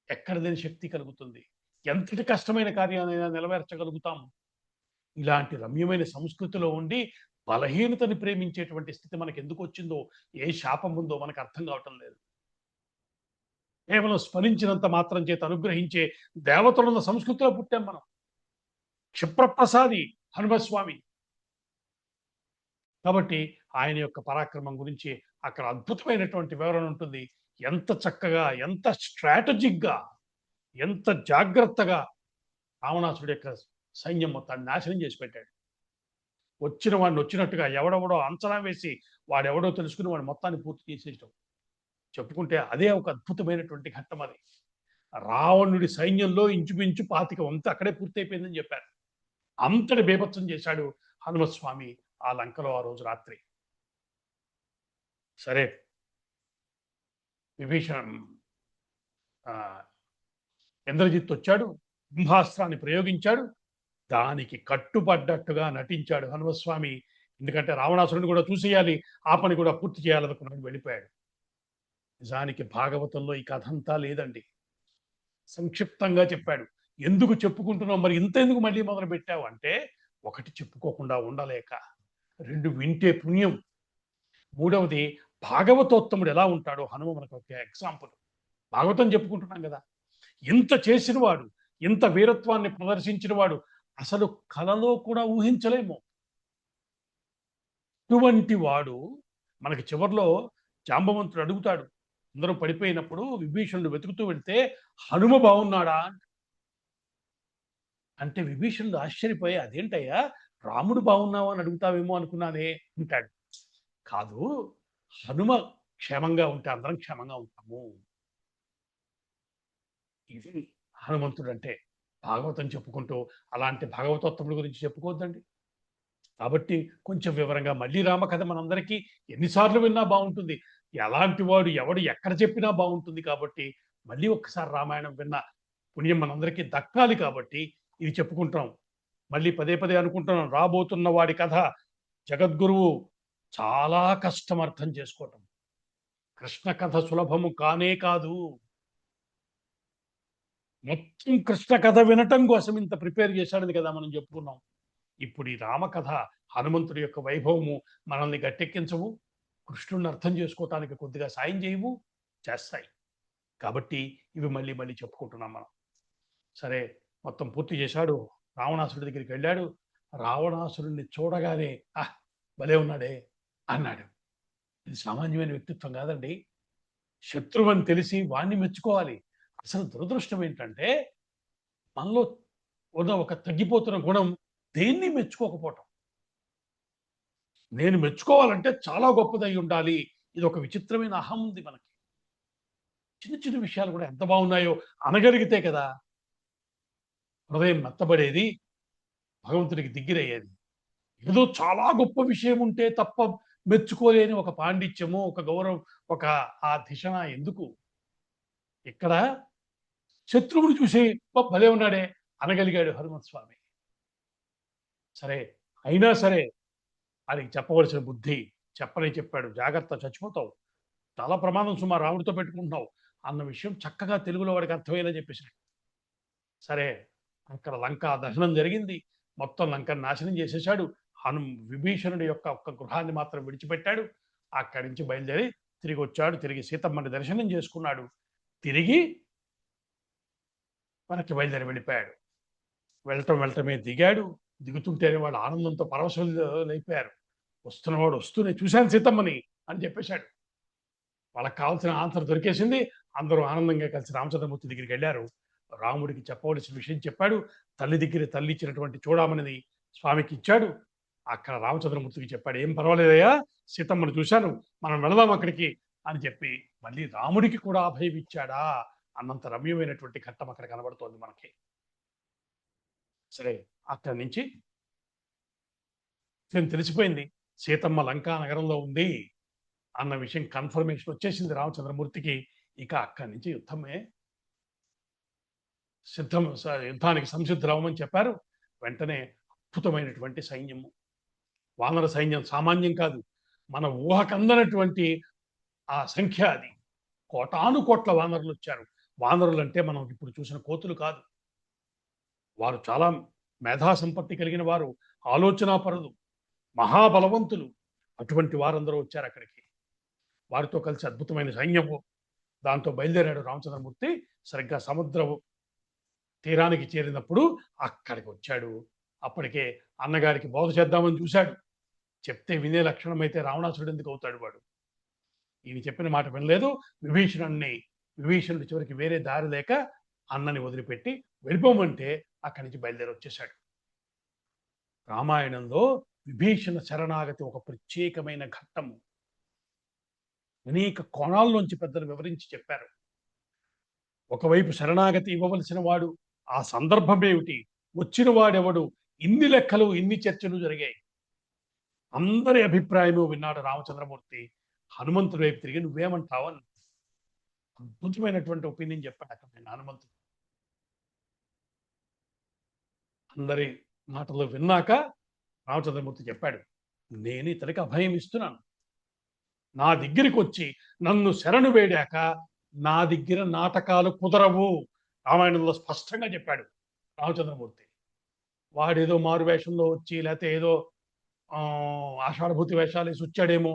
A: ఎక్కడలేని శక్తి కలుగుతుంది. ఎంతటి కష్టమైన కార్యాన్నైనా నెరవేర్చగలుగుతాం. ఇలాంటి రమ్యమైన సంస్కృతిలో ఉండి బలహీనతని ప్రేమించేటువంటి స్థితి మనకి ఎందుకు వచ్చిందో, ఏ శాపం ఉందో మనకు అర్థం కావటం లేదు. కేవలం స్మరించినంత మాత్రం చేత అనుగ్రహించే దేవతలున్న సంస్కృతిలో పుట్టాం మనం. క్షిప్రప్రసాది హనుమస్వామి. కాబట్టి ఆయన యొక్క పరాక్రమం గురించి అక్కడ అద్భుతమైనటువంటి వివరణ ఉంటుంది. ఎంత చక్కగా, ఎంత స్ట్రాటజిక్గా, ఎంత జాగ్రత్తగా రావణాసుడి యొక్క సైన్యం మొత్తాన్ని నాశనం చేసి పెట్టాడు. వచ్చిన వాడిని వచ్చినట్టుగా, ఎవడెవడో అంచనా వేసి వాడెవడో తెలుసుకుని వాడి మొత్తాన్ని పూర్తి చేసేయటం. చెప్పుకుంటే అదే ఒక అద్భుతమైనటువంటి ఘట్టం అది. రావణుడి సైన్యంలో ఇంచుమించు 25 వంతు అక్కడే పూర్తయిపోయిందని చెప్పారు. అంతటి బీభత్సం చేశాడు హనుమస్వామి ఆ లంకలో ఆ రోజు రాత్రి. సరే, విభీషణ ఇంద్రజిత్ వచ్చాడు, బ్రహ్మాస్త్రాన్ని ప్రయోగించాడు. దానికి కట్టుబడ్డట్టుగా నటించాడు హనుమస్వామి. ఎందుకంటే రావణాసురుని కూడా చూసేయాలి, ఆ పని కూడా పూర్తి చేయాలనుకున్నాడు, వెళ్ళిపోయాడు. నిజానికి భాగవతంలో ఈ కథ అంతా లేదండి. సంక్షిప్తంగా చెప్పాడు. ఎందుకు చెప్పుకుంటున్నావు, మరి ఇంత ఎందుకు మళ్ళీ మొదలు పెట్టావు అంటే, ఒకటి చెప్పుకోకుండా ఉండలేక, 2 వింటే పుణ్యం, మూడవది భాగవతోత్తముడు ఎలా ఉంటాడో హనుమ మనకు ఒక ఎగ్జాంపుల్. భాగవతం చెప్పుకుంటున్నాం కదా, ఇంత చేసిన వాడు ఇంత వీరత్వాన్ని ప్రదర్శించిన వాడు అసలు కలలో కూడా ఊహించలేము. అటువంటి వాడు మనకి చివర్లో జాంబవంతుడు అడుగుతాడు. అందరూ పడిపోయినప్పుడు విభీషణుడు వెతుకుతూ వెళ్తే హనుమ బాగున్నాడా అంటే విభీషణుడు ఆశ్చర్యపోయి అదేంటయ్యా రాముడు బాగున్నావా అని అడుగుతావేమో అనుకున్నానే అంటాడు. కాదు, హనుమ క్షేమంగా ఉంటే అందరం క్షేమంగా ఉంటాము. ఇది హనుమంతుడు అంటే. భాగవతం చెప్పుకుంటూ అలాంటి భాగవతోత్తముడి గురించి చెప్పుకోవద్దండి. కాబట్టి కొంచెం వివరంగా మళ్ళీ రామకథ మనందరికీ ఎన్నిసార్లు విన్నా బాగుంటుంది. ఎలాంటి వాడు ఎవడు ఎక్కడ చెప్పినా బాగుంటుంది. కాబట్టి మళ్ళీ ఒక్కసారి రామాయణం విన్న పుణ్యం మనందరికీ దక్కాలి కాబట్టి ఇది చెప్పుకుంటాం. మళ్ళీ పదే పదే అనుకుంటున్నాం, రాబోతున్న వాడి కథ జగద్గురువు చాలా కష్టం అర్థం చేసుకోవటం. కృష్ణ కథ సులభము కానే కాదు. మొత్తం కృష్ణ కథ వినటం కోసం ఇంత ప్రిపేర్ చేశాడని కదా మనం చెప్పుకున్నాం. ఇప్పుడు ఈ రామకథ హనుమంతుడి యొక్క వైభవము మనల్ని గట్టెక్కించవు, కృష్ణుడిని అర్థం చేసుకోవటానికి కొద్దిగా సాయం చేయవు, చేస్తాయి. కాబట్టి ఇవి మళ్ళీ మళ్ళీ చెప్పుకుంటున్నాం మనం. సరే, మొత్తం పూర్తి చేశాడు. రావణాసురుడి దగ్గరికి వెళ్ళాడు. రావణాసురుడిని చూడగానే భలే ఉన్నాడే అన్నాడు. ఇది సామాన్యమైన వ్యక్తిత్వం కాదండి. శత్రువు అని తెలిసి వాణ్ణి మెచ్చుకోవాలి. అసలు దురదృష్టం ఏంటంటే మనలో ఉన్న ఒక తగ్గిపోతున్న గుణం దేన్ని మెచ్చుకోకపోవటం. నేను మెచ్చుకోవాలంటే చాలా గొప్పదై ఉండాలి. ఇది ఒక విచిత్రమైన అహం ఉంది మనకి. చిన్న చిన్న విషయాలు కూడా ఎంత బాగున్నాయో అనగలిగితే కదా హృదయం మెత్తబడేది, భగవంతుడికి దగ్గరయ్యేది. ఏదో చాలా గొప్ప విషయం ఉంటే తప్ప మెచ్చుకోలేని ఒక పాండిత్యము, ఒక గౌరవం, ఒక ఆ దిశన ఎందుకు? ఇక్కడ శత్రువుని చూసి భలే ఉన్నాడే అనగలిగాడు హనుమంత స్వామి. సరే, అయినా సరే అది చెప్పవలసిన బుద్ధి చెప్పనే చెప్పాడు. జాగ్రత్త, చచ్చిపోతావు, చాలా ప్రమాదం సుమా, రాముడితో పెట్టుకుంటున్నావు అన్న విషయం చక్కగా తెలుగులో వాడికి అర్థమయ్యేలా చెప్పేసాడు. సరే, అక్కడ లంక దహనం జరిగింది. మొత్తం లంకను నాశనం చేసేశాడు. విభీషణుడి యొక్క ఒక్క గృహాన్ని మాత్రం విడిచిపెట్టాడు. అక్కడి నుంచి బయలుదేరి తిరిగి వచ్చాడు. తిరిగి సీతమ్మని దర్శనం చేసుకున్నాడు. తిరిగి మనకి బయలుదేరి వెళ్ళిపోయాడు. వెళ్ళటమే దిగాడు. దిగుతుంటేనే వాడు ఆనందంతో పరవశులైపోయారు. వస్తున్నవాడు వస్తూనే చూశాను సీతమ్మని అని చెప్పేశాడు. వాళ్ళకి కావాల్సిన ఆన్సర్ దొరికేసింది. అందరూ ఆనందంగా కలిసి రామచంద్రమూర్తి దగ్గరికి వెళ్ళారు. రాముడికి చెప్పవలసిన విషయం చెప్పాడు. తల్లి దగ్గర తల్లి ఇచ్చినటువంటి చూడమని స్వామికి ఇచ్చాడు. అక్కడ రామచంద్రమూర్తికి చెప్పాడు, ఏం పర్వాలేదయ్యా, సీతమ్మను చూశాను, మనం వెళదాం అక్కడికి అని చెప్పి మళ్ళీ రాముడికి కూడా అభయం ఇచ్చాడా అన్నంత రమ్యమైనటువంటి ఘట్టం అక్కడ కనబడుతోంది మనకి. సరే, అక్కడి నుంచి తెలిసిపోయింది సీతమ్మ లంకా నగరంలో ఉంది అన్న విషయం కన్ఫర్మేషన్ వచ్చేసింది రామచంద్రమూర్తికి. ఇక అక్కడి నుంచి యుద్ధానికి సంసిద్ధమని చెప్పారు. వెంటనే అద్భుతమైనటువంటి సైన్యము, వానర సైన్యం సామాన్యం కాదు. మన ఊహకందనటువంటి ఆ సంఖ్య అది. కోటాను కోట్ల వానరులు వచ్చారు. వానరులు అంటే మనం ఇప్పుడు చూసిన కోతులు కాదు. వారు చాలా మేధా సంపత్తి కలిగిన వారు, ఆలోచనాపరులు, మహాబలవంతులు. అటువంటి వారందరూ వచ్చారు అక్కడికి. వారితో కలిసి అద్భుతమైన సైన్యము. దాంతో బయలుదేరాడు రామచంద్రమూర్తి. సరిగ్గా సముద్ర తీరానికి చేరినప్పుడు అక్కడికి వచ్చాడు. అప్పటికే అన్నగారికి బోధ చేద్దామని చూశాడు. చెప్తే వినే లక్షణం అయితే రావణాసురుడు ఎందుకు అవుతాడు వాడు? ఈయన చెప్పిన మాట వినలేదు. విభీషణుడు చివరికి వేరే దారి లేక అన్నని వదిలిపెట్టి వెళ్ళిపోమంటే అక్కడి నుంచి బయలుదేరి వచ్చేశాడు. రామాయణంలో విభీషణ శరణాగతి ఒక ప్రత్యేకమైన ఘట్టము. అనేక కోణాల్లోంచి పెద్దలు వివరించి చెప్పారు. ఒకవైపు శరణాగతి ఇవ్వవలసిన వాడు, ఆ సందర్భం ఏమిటి, వచ్చిన వాడెవడు, ఇన్ని లెక్కలు, ఇన్ని చర్చలు జరిగాయి. అందరి అభిప్రాయము విన్నాడు రామచంద్రమూర్తి. హనుమంతుడి వైపు తిరిగి నువ్వేమంటావు అని అద్భుతమైనటువంటి ఒపీనియన్ చెప్పాడు అక్కడ హనుమంతుడు. అందరి మాటలు విన్నాక రామచంద్రమూర్తి చెప్పాడు, నేను ఇతనికి అభయం ఇస్తున్నాను. నా దగ్గరికి వచ్చి నన్ను శరణు వేడాక నా దగ్గర నాటకాలు కుదరవు. రామాయణంలో స్పష్టంగా చెప్పాడు రామచంద్రమూర్తి. వాడేదో మారు వేషంలో వచ్చి లేకపోతే ఏదో ఆషాఢభూతి వేషాలు వేసి వచ్చాడేమో.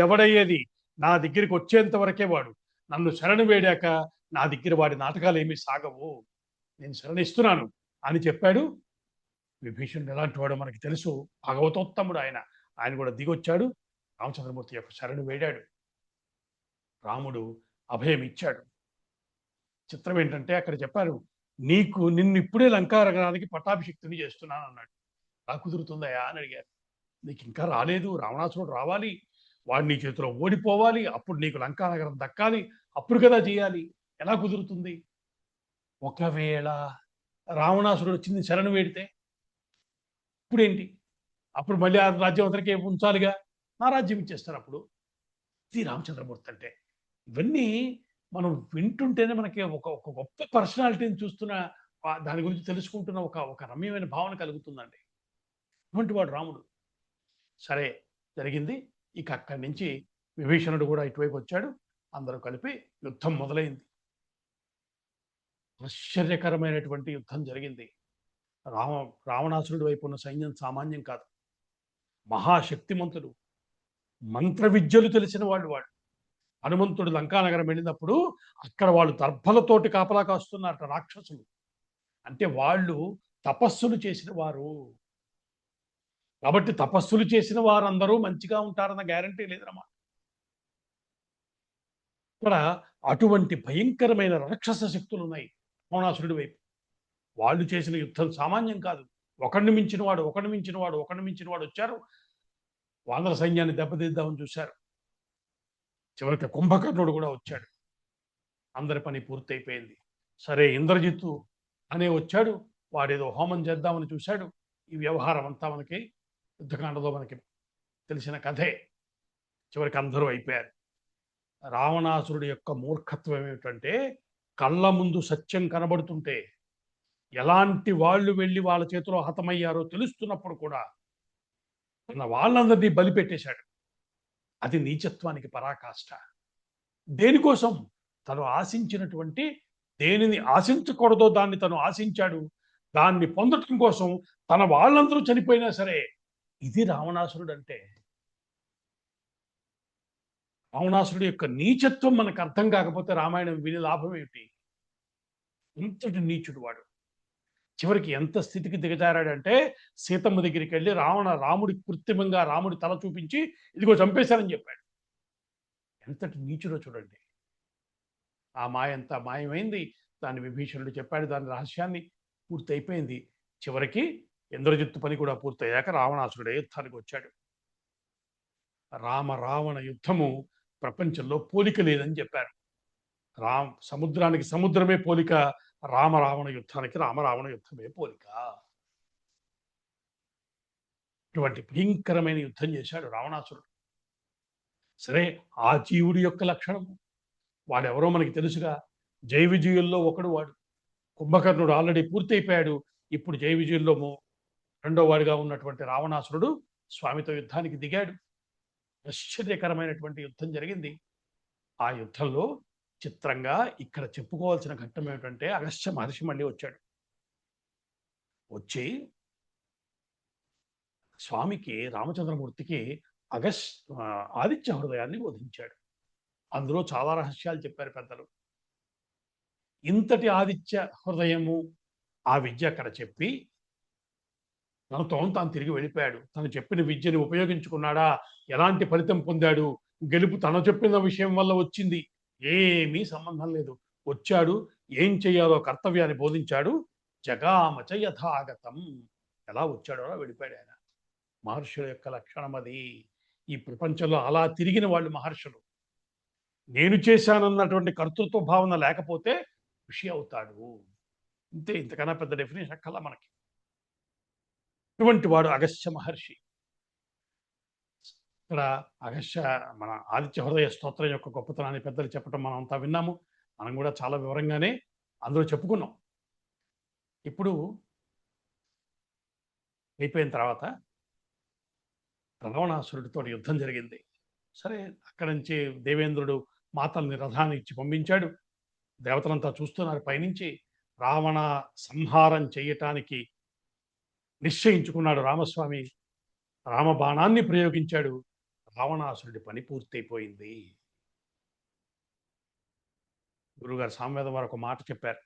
A: ఎవడయ్యేది నా దగ్గరికి వచ్చేంత వరకే వాడు. నన్ను శరణు వేడాక నా దగ్గర వాడి నాటకాలు ఏమీ సాగవు. నేను శరణిస్తున్నాను అని చెప్పాడు. విభీషణుడు ఎలాంటి వాడో మనకి తెలుసు. భాగవతోత్తముడు ఆయన. ఆయన కూడా దిగొచ్చాడు. రామచంద్రమూర్తి యొక్క శరణు వేడాడు. రాముడు అభయం ఇచ్చాడు. చిత్రం ఏంటంటే అక్కడ చెప్పారు, నిన్ను ఇప్పుడే లంకానగరానికి పట్టాభిషిక్తుని చేస్తున్నాను అన్నాడు. ఎలా కుదురుతుందయా అని అడిగారు. నీకు ఇంకా రాలేదు, రావణాసురుడు రావాలి, వాడు నీ చేతిలో ఓడిపోవాలి, అప్పుడు నీకు లంకానగరం దక్కాలి, అప్పుడు కదా చేయాలి, ఎలా కుదురుతుంది? ఒకవేళ రావణాసురుడు వచ్చింది శరణు వేడితే ఇప్పుడేంటి? అప్పుడు మళ్ళీ ఆ రాజ్యం అతనికి ఉంచాలిగా, నా రాజ్యం ఇచ్చేస్తారు అప్పుడు. ఇది రామచంద్రమూర్తి అంటే. ఇవన్నీ మనం వింటుంటేనే మనకి ఒక ఒక గొప్ప పర్సనాలిటీని చూస్తున్న, దాని గురించి తెలుసుకుంటున్న ఒక ఒక రమ్యమైన భావన కలుగుతుందండి. అటువంటి వాడు రాముడు. సరే, జరిగింది. ఇక అక్కడి నుంచి విభీషణుడు కూడా ఇటువైపు వచ్చాడు. అందరూ కలిపి యుద్ధం మొదలైంది. ఆశ్చర్యకరమైనటువంటి యుద్ధం జరిగింది. రావణాసురుడి వైపు ఉన్న సైన్యం సామాన్యం కాదు. మహాశక్తిమంతుడు, మంత్ర విద్యలు తెలిసిన వాడు. హనుమంతుడు లంకానగరం వెళ్ళినప్పుడు అక్కడ వాళ్ళు దర్భలతోటి కాపలా కాస్తున్నారట రాక్షసులు. అంటే వాళ్ళు తపస్సులు చేసిన వారు. కాబట్టి తపస్సులు చేసిన వారందరూ మంచిగా ఉంటారన్న గ్యారంటీ లేదన్నమాట. ఇక్కడ అటువంటి భయంకరమైన రాక్షస శక్తులు ఉన్నాయి రావణాసురుడి వైపు. వాళ్ళు చేసిన యుద్ధం సామాన్యం కాదు. ఒకడిని మించిన వాడు వచ్చారు. వానర సైన్యాన్ని దెబ్బతీద్దామని చూశారు. చివరికి కుంభకర్ణుడు కూడా వచ్చాడు. అందరి పని పూర్తయిపోయింది. సరే, ఇంద్రజిత్తు అనే వచ్చాడు. వాడేదో హోమం చేద్దామని చూశాడు. ఈ వ్యవహారం అంతా మనకి యుద్ధకాండలో మనకి తెలిసిన కథే. చివరికి అందరూ అయిపోయారు. రావణాసురుడి యొక్క మూర్ఖత్వం ఏమిటంటే, కళ్ళ ముందు సత్యం కనబడుతుంటే ఎలాంటి వాళ్ళు వెళ్ళి వాళ్ళ చేతిలో హతమయ్యారో తెలుస్తున్నప్పుడు కూడా తన వాళ్ళందరినీ బలిపెట్టేశాడు. అది నీచత్వానికి పరాకాష్ట. దేనికోసం? తను ఆశించినటువంటి, దేనిని ఆశించకూడదో దాన్ని తను ఆశించాడు. దాన్ని పొందటం కోసం తన వాళ్ళందరూ చనిపోయినా సరే. ఇది రావణాసురుడు అంటే. రావణాసురుడు యొక్క నీచత్వం మనకు అర్థం కాకపోతే రామాయణం విని లాభం ఏమిటి? ఇంతటి నీచుడు వాడు. చివరికి ఎంత స్థితికి దిగజారాడంటే, సీతమ్మ దగ్గరికి వెళ్ళి రాముడి కృత్రిమంగా రాముడి తల చూపించి ఇదిగో చంపేశారని చెప్పాడు. ఎంతటి నీచుడో చూడండి. ఆ మాయంతా మాయమైంది. దాన్ని విభీషణుడు చెప్పాడు. దాని రహస్యాన్ని పూర్తయిపోయింది. చివరికి ఇంద్రజిత్తు పని కూడా పూర్తయ్యాక రావణాసురుడే యుద్ధానికి వచ్చాడు. రావణ యుద్ధము ప్రపంచంలో పోలిక లేదని చెప్పారు. సముద్రానికి సముద్రమే పోలిక, రావణ యుద్ధానికి రావణ యుద్ధమే పోలిక. ఇటువంటి భయంకరమైన యుద్ధం చేశాడు రావణాసురుడు. సరే, ఆ జీవుడి యొక్క లక్షణము వాడెవరో మనకి తెలుసుగా. జై విజయుల్లో ఒకడు వాడు. కుంభకర్ణుడు ఆల్రెడీ పూర్తయిపోయాడు. ఇప్పుడు జై విజయుల్లో రెండో వాడిగా ఉన్నటువంటి రావణాసురుడు స్వామితో యుద్ధానికి దిగాడు. ఆశ్చర్యకరమైనటువంటి యుద్ధం జరిగింది. ఆ యుద్ధంలో చిత్రంగా ఇక్కడ చెప్పుకోవాల్సిన ఘట్టం ఏమిటంటే, అగస్త్య మహర్షి మళ్ళీ వచ్చాడు. వచ్చి స్వామికి, రామచంద్రమూర్తికి ఆదిత్య హృదయాన్ని బోధించాడు. అందులో చాలా రహస్యాలు చెప్పారు పెద్దలు. ఇంతటి ఆదిత్య హృదయము, ఆ విద్య అక్కడ చెప్పి తనతో తాను తిరిగి వెళ్ళిపోయాడు. తను చెప్పిన విద్యని ఉపయోగించుకున్నాడా? ఎలాంటి ఫలితం పొందాడు? గెలుపు తను చెప్పిన విషయం వల్ల వచ్చింది? ఏమీ సంబంధం లేదు. వచ్చాడు, ఏం చెయ్యాలో కర్తవ్యాన్ని బోధించాడు. జగామచ యథాగతం. ఎలా వచ్చాడో అలా వెళ్ళిపోయాడు ఆయన. మహర్షుల యొక్క లక్షణం అది. ఈ ప్రపంచంలో అలా తిరిగిన వాళ్ళు మహర్షులు. నేను చేశానన్నటువంటి కర్తృత్వ భావన లేకపోతే ఋషి అవుతాడు. ఇంతే, ఇంతకన్నా పెద్ద డెఫినేషన్ అక్కర్లా మనకి. ఇటువంటి వాడు అగస్త్య మహర్షి. ఇక్కడ అగస్త్య, మన ఆదిత్య హృదయ స్తోత్రం యొక్క గొప్పతనాన్ని పెద్దలు చెప్పడం మనం అంతా విన్నాము. మనం కూడా చాలా వివరంగానే అందులో చెప్పుకున్నాం. ఇప్పుడు అయిపోయిన తర్వాత రావణాసురుడితో యుద్ధం జరిగింది. సరే, అక్కడి నుంచి దేవేంద్రుడు మాతల్ని రథాన్ని ఇచ్చి పంపించాడు. దేవతలంతా చూస్తున్నారు పైనుంచి. రావణ సంహారం చేయటానికి నిశ్చయించుకున్నాడు రామస్వామి. రామబాణాన్ని ప్రయోగించాడు. రావణాసురుడి పని పూర్తయిపోయింది. గురుగారు సామవేదం వారు ఒక మాట చెప్పారు.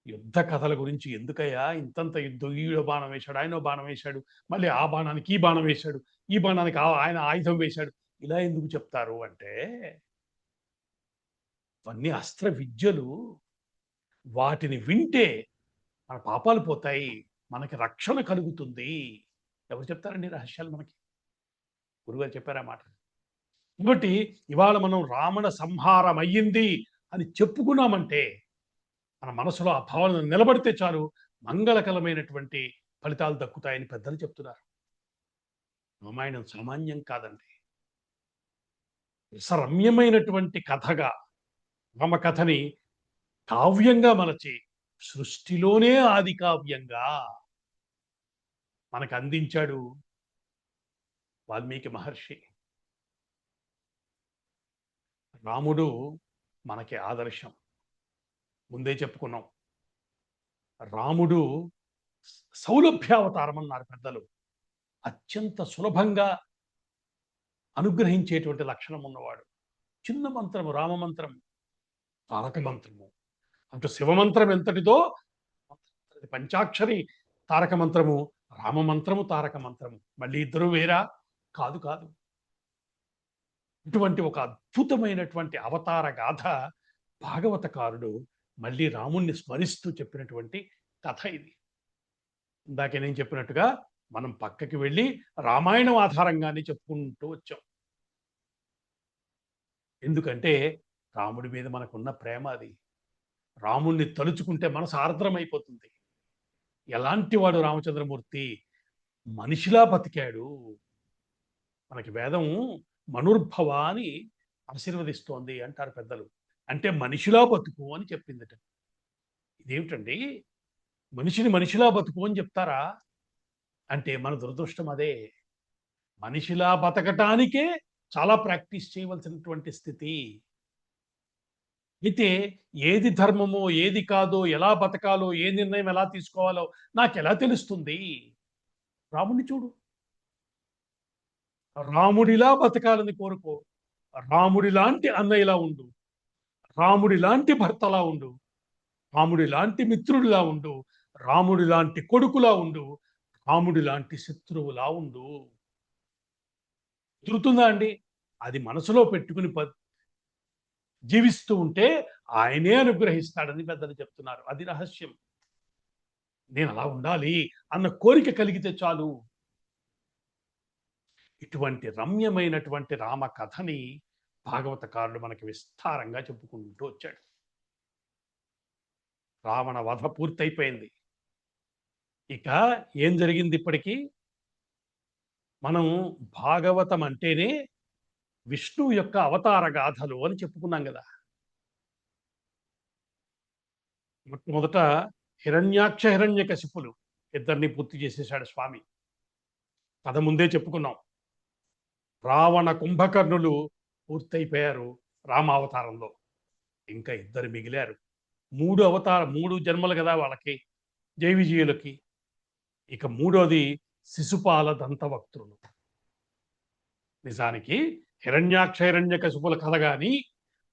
A: యుద్ధ కథల గురించి ఎందుకయ్యా ఇంతంత యుద్ధం, ఈడో బాణం వేశాడు, ఆయనో బాణం వేశాడు, మళ్ళీ ఆ బాణానికి ఈ బాణం వేశాడు, ఈ బాణానికి ఆయన ఆయుధం వేశాడు, ఇలా ఎందుకు చెప్తారు అంటే, అవన్నీ అస్త్ర విద్యలు. వాటిని వింటే మన పాపాలు పోతాయి, మనకి రక్షణ కలుగుతుంది. ఎవరు చెప్తారండి రహస్యాలు మనకి? గురుగారు చెప్పారా మాట. కాబట్టి ఇవాళ మనం రావణ సంహారం అయ్యింది అని చెప్పుకున్నామంటే, మన మనసులో ఆ భావన నిలబడితే చాలు, మంగళకరమైనటువంటి ఫలితాలు దక్కుతాయని పెద్దలు చెప్తున్నారు. రామాయణం సామాన్యం కాదండి. రసరమ్యమైనటువంటి కథగా, రామకథని కావ్యంగా మలచి, సృష్టిలోనే ఆది కావ్యంగా మనకు అందించాడు వాల్మీకి మహర్షి. రాముడు మనకి ఆదర్శం. ముందే చెప్పుకున్నాం. రాముడు సౌలభ్యావతారం అన్నారు పెద్దలు. అత్యంత సులభంగా అనుగ్రహించేటువంటి లక్షణం ఉన్నవాడు. చిన్న మంత్రము, రామమంత్రం తారక మంత్రము. అటు శివమంత్రం ఎంతటిదో పంచాక్షరి తారక మంత్రము, రామమంత్రము తారక మంత్రము. మళ్ళీ ఇద్దరు వేరా? కాదు కాదు. ఇటువంటి ఒక అద్భుతమైనటువంటి అవతార గాథ భాగవతకారుడు మళ్ళీ రాముణ్ణి స్మరిస్తూ చెప్పినటువంటి కథ ఇది. ఇందాకే నేను చెప్పినట్టుగా మనం పక్కకి వెళ్ళి రామాయణం ఆధారంగానే చెప్పుకుంటూ వచ్చాం. ఎందుకంటే రాముడి మీద మనకున్న ప్రేమ అది. రాముణ్ణి తలుచుకుంటే మనసు ఆర్ద్రమైపోతుంది. ఎలాంటి వాడు రామచంద్రమూర్తి? మనిషిలా బతికాడు. మనకి వేదం మనుర్భవ అని ఆశీర్వదిస్తోంది అంటారు పెద్దలు. అంటే మనిషిలా బతుకు అని చెప్పిందట. ఇదేమిటండి, మనిషిని మనిషిలా బతుకు అని చెప్తారా? అంటే మన దురదృష్టం అదే. మనిషిలా బతకటానికే చాలా ప్రాక్టీస్ చేయవలసినటువంటి స్థితి. అయితే ఏది ధర్మమో, ఏది కాదో, ఎలా బతకాలో, ఏ నిర్ణయం ఎలా తీసుకోవాలో నాకెలా తెలుస్తుంది? రాముడిని చూడు. రాముడిలా బతకాలని కోరుకో. రాముడిలాంటి అన్నయ్యలా ఉండు. రాముడిలాంటి భర్తలా ఉండు. రాముడిలాంటి మిత్రుడిలా ఉండు. రాముడిలాంటి కొడుకులా ఉండు. రాముడిలాంటి శత్రువులా ఉండు. కుదురుతుందా అండి? అది మనసులో పెట్టుకుని జీవిస్తూ ఉంటే ఆయనే అనుగ్రహిస్తాడని పెద్దలు చెప్తున్నారు. అది రహస్యం. నేను అలా ఉండాలి అన్న కోరిక కలిగితే చాలు. ఇటువంటి రమ్యమైనటువంటి రామ కథని భాగవతకారుడు మనకి విస్తారంగా చెప్పుకుంటూ వచ్చాడు. రావణ వధ పూర్తయిపోయింది. ఇక ఏం జరిగింది ఇప్పటికీ? మనం భాగవతం అంటేనే విష్ణువు యొక్క అవతార గాథలు అని చెప్పుకున్నాం కదా. మొట్టమొదట హిరణ్యాక్ష హిరణ్యకశిపులు ఇద్దరిని పూర్తి చేసేశాడు స్వామి. కథ ముందే చెప్పుకున్నాం. రావణ కుంభకర్ణులు పూర్తయిపోయారు రామావతారంలో. ఇంకా ఇద్దరు మిగిలారు. మూడు జన్మలు కదా వాళ్ళకి, జై విజయులకి. ఇక మూడోది శిశుపాల దంతవక్త్రులు. నిజానికి హిరణ్యాక్ష హిరణ్యకశిపుల కథ కానీ,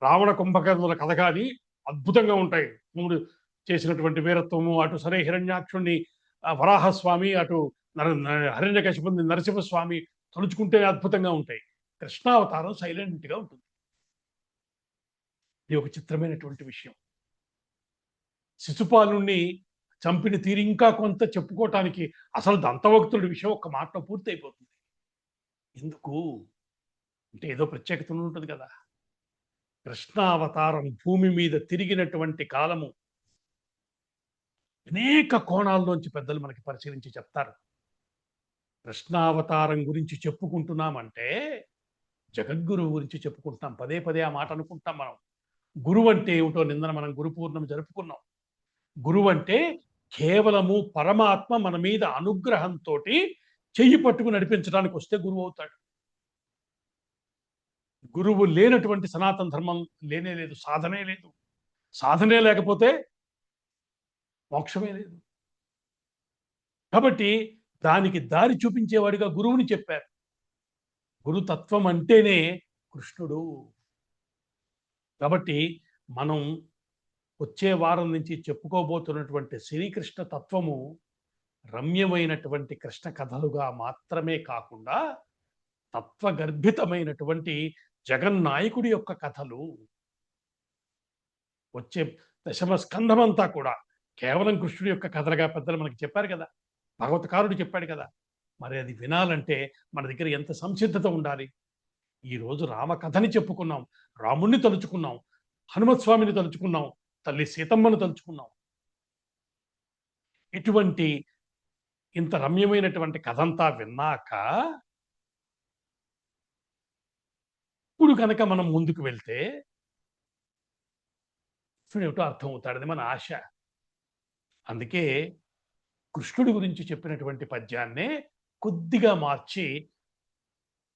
A: రావణ కుంభకర్ణుల కథ కానీ అద్భుతంగా ఉంటాయి. మూడు చేసినటువంటి వీరత్వము, అటు సరే హిరణ్యాక్షుణ్ణి వరాహస్వామి, అటు హిరణ్యకశిపుని నరసింహస్వామి తలుచుకుంటే అద్భుతంగా ఉంటాయి. కృష్ణావతారం సైలెంట్గా ఉంటుంది. ఇది ఒక చిత్రమైనటువంటి విషయం. శిశుపాలుణ్ణి చంపిన తీరి ఇంకా కొంత చెప్పుకోవటానికి అసలు దంతవక్తుడి విషయం ఒక్క మాటలో పూర్తి అయిపోతుంది. ఎందుకు అంటే ఏదో ప్రత్యేకత ఉంటుంది కదా. కృష్ణావతారం భూమి మీద తిరిగినటువంటి కాలము అనేక కోణాల్లోంచి పెద్దలు మనకి పరిశీలించి చెప్తారు. కృష్ణావతారం గురించి చెప్పుకుంటున్నామంటే జగద్గురువు గురించి చెప్పుకుంటున్నాం. పదే పదే ఆ మాట అనుకుంటాం మనం. గురువు అంటే ఏమిటో నిన్న మనం గురు పూర్ణమి జరుపుకున్నాం. గురువు అంటే కేవలము పరమాత్మ మన మీద అనుగ్రహంతో చెయ్యి పట్టుకు నడిపించడానికి వస్తే గురువు అవుతాడు. గురువు లేనటువంటి సనాతన ధర్మం లేనే లేదు, సాధనే లేదు. సాధనే లేకపోతే మోక్షమే లేదు. కాబట్టి దానికి దారి చూపించేవాడిగా గురువుని చెప్పారు. గురుతత్వం అంటేనే కృష్ణుడు. కాబట్టి మనం వచ్చే వారం నుంచి చెప్పుకోబోతున్నటువంటి శ్రీకృష్ణ తత్వము రమ్యమైనటువంటి కృష్ణ కథలుగా మాత్రమే కాకుండా తత్వగర్భితమైనటువంటి జగన్నాయకుడి యొక్క కథలు. వచ్చే దశమ స్కంధమంతా కూడా కేవలం కృష్ణుడి యొక్క కథలుగా పెద్దలు మనకి చెప్పారు కదా, భగవత్కారుడు చెప్పాడు కదా. మరి అది వినాలంటే మన దగ్గర ఎంత సంసిద్ధత ఉండాలి. ఈరోజు రామకథని చెప్పుకున్నాం, రాముణ్ణి తలుచుకున్నాం, హనుమత్ స్వామిని తలుచుకున్నాం, తల్లి సీతమ్మను తలుచుకున్నాం. ఇటువంటి ఇంత రమ్యమైనటువంటి కథంతా విన్నాక ఇప్పుడు కనుక మనం ముందుకు వెళ్తే కృష్ణుడు అర్థం అవుతాడని మన ఆశ. అందుకే కృష్ణుడి గురించి చెప్పినటువంటి పద్యాన్నే కొద్దిగా మార్చి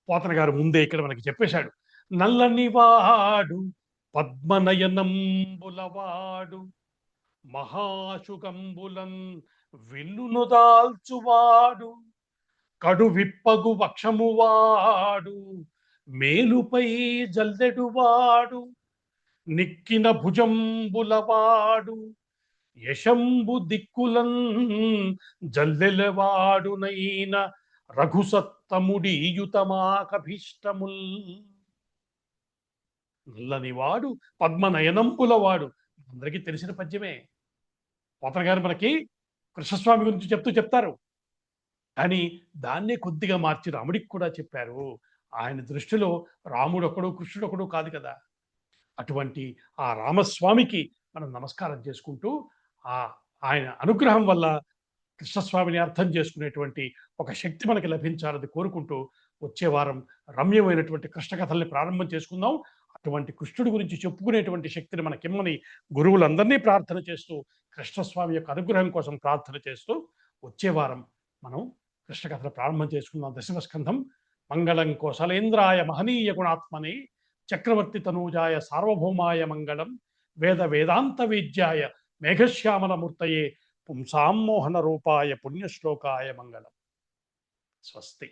A: పోతన గారు ముందే ఇక్కడ మనకి చెప్పేశాడు. నల్లని వాడు పద్మనయనంబులవాడు మహాశుకంబులన్ విల్లును దాల్చువాడు కడు విప్పగు వక్షమువాడు మేలుపై జల్లెడువాడు నిక్కిన భుజంబులవాడు యశంబు దిక్కులన్ జల్లెలవాడునైన రఘుసత్తముడీయుతమాకభీష్టముల్. నల్లనివాడు పద్మనయనంబులవాడు అందరికీ తెలిసిన పద్యమే. పోతన గారు మనకి కృష్ణస్వామి గురించి చెప్తారు, కానీ దాన్నే కొద్దిగా మార్చి రాముడికి కూడా చెప్పారు. ఆయన దృష్టిలో రాముడు ఒకడు కృష్ణుడు ఒకడు కాదు కదా. అటువంటి ఆ రామస్వామికి మనం నమస్కారం చేసుకుంటూ ఆయన అనుగ్రహం వల్ల కృష్ణస్వామిని అర్థం చేసుకునేటువంటి ఒక శక్తి మనకి లభించాలని కోరుకుంటూ వచ్చే వారం రమ్యమైనటువంటి కృష్ణ కథల్ని ప్రారంభం చేసుకుందాం. అటువంటి కృష్ణుడి గురించి చెప్పుకునేటువంటి శక్తిని మనకిమ్మని గురువులందరినీ ప్రార్థన చేస్తూ కృష్ణస్వామి యొక్క అనుగ్రహం కోసం ప్రార్థన చేస్తూ వచ్చే వారం మనం కృష్ణ కథను ప్రారంభం చేసుకుందాం. దశమ స్కంధం. మంగళం కోసలేంద్రాయ మహనీయ గుణాత్మనే చక్రవర్తి తనూజాయ సార్వభౌమాయ మంగళం. వేద వేదాంత వేద్యాయ మేఘశ్యామలమూర్తయే పుంసాం మోహన రూపాయ పుణ్యశ్లోకాయ మంగళం. స్వస్తి.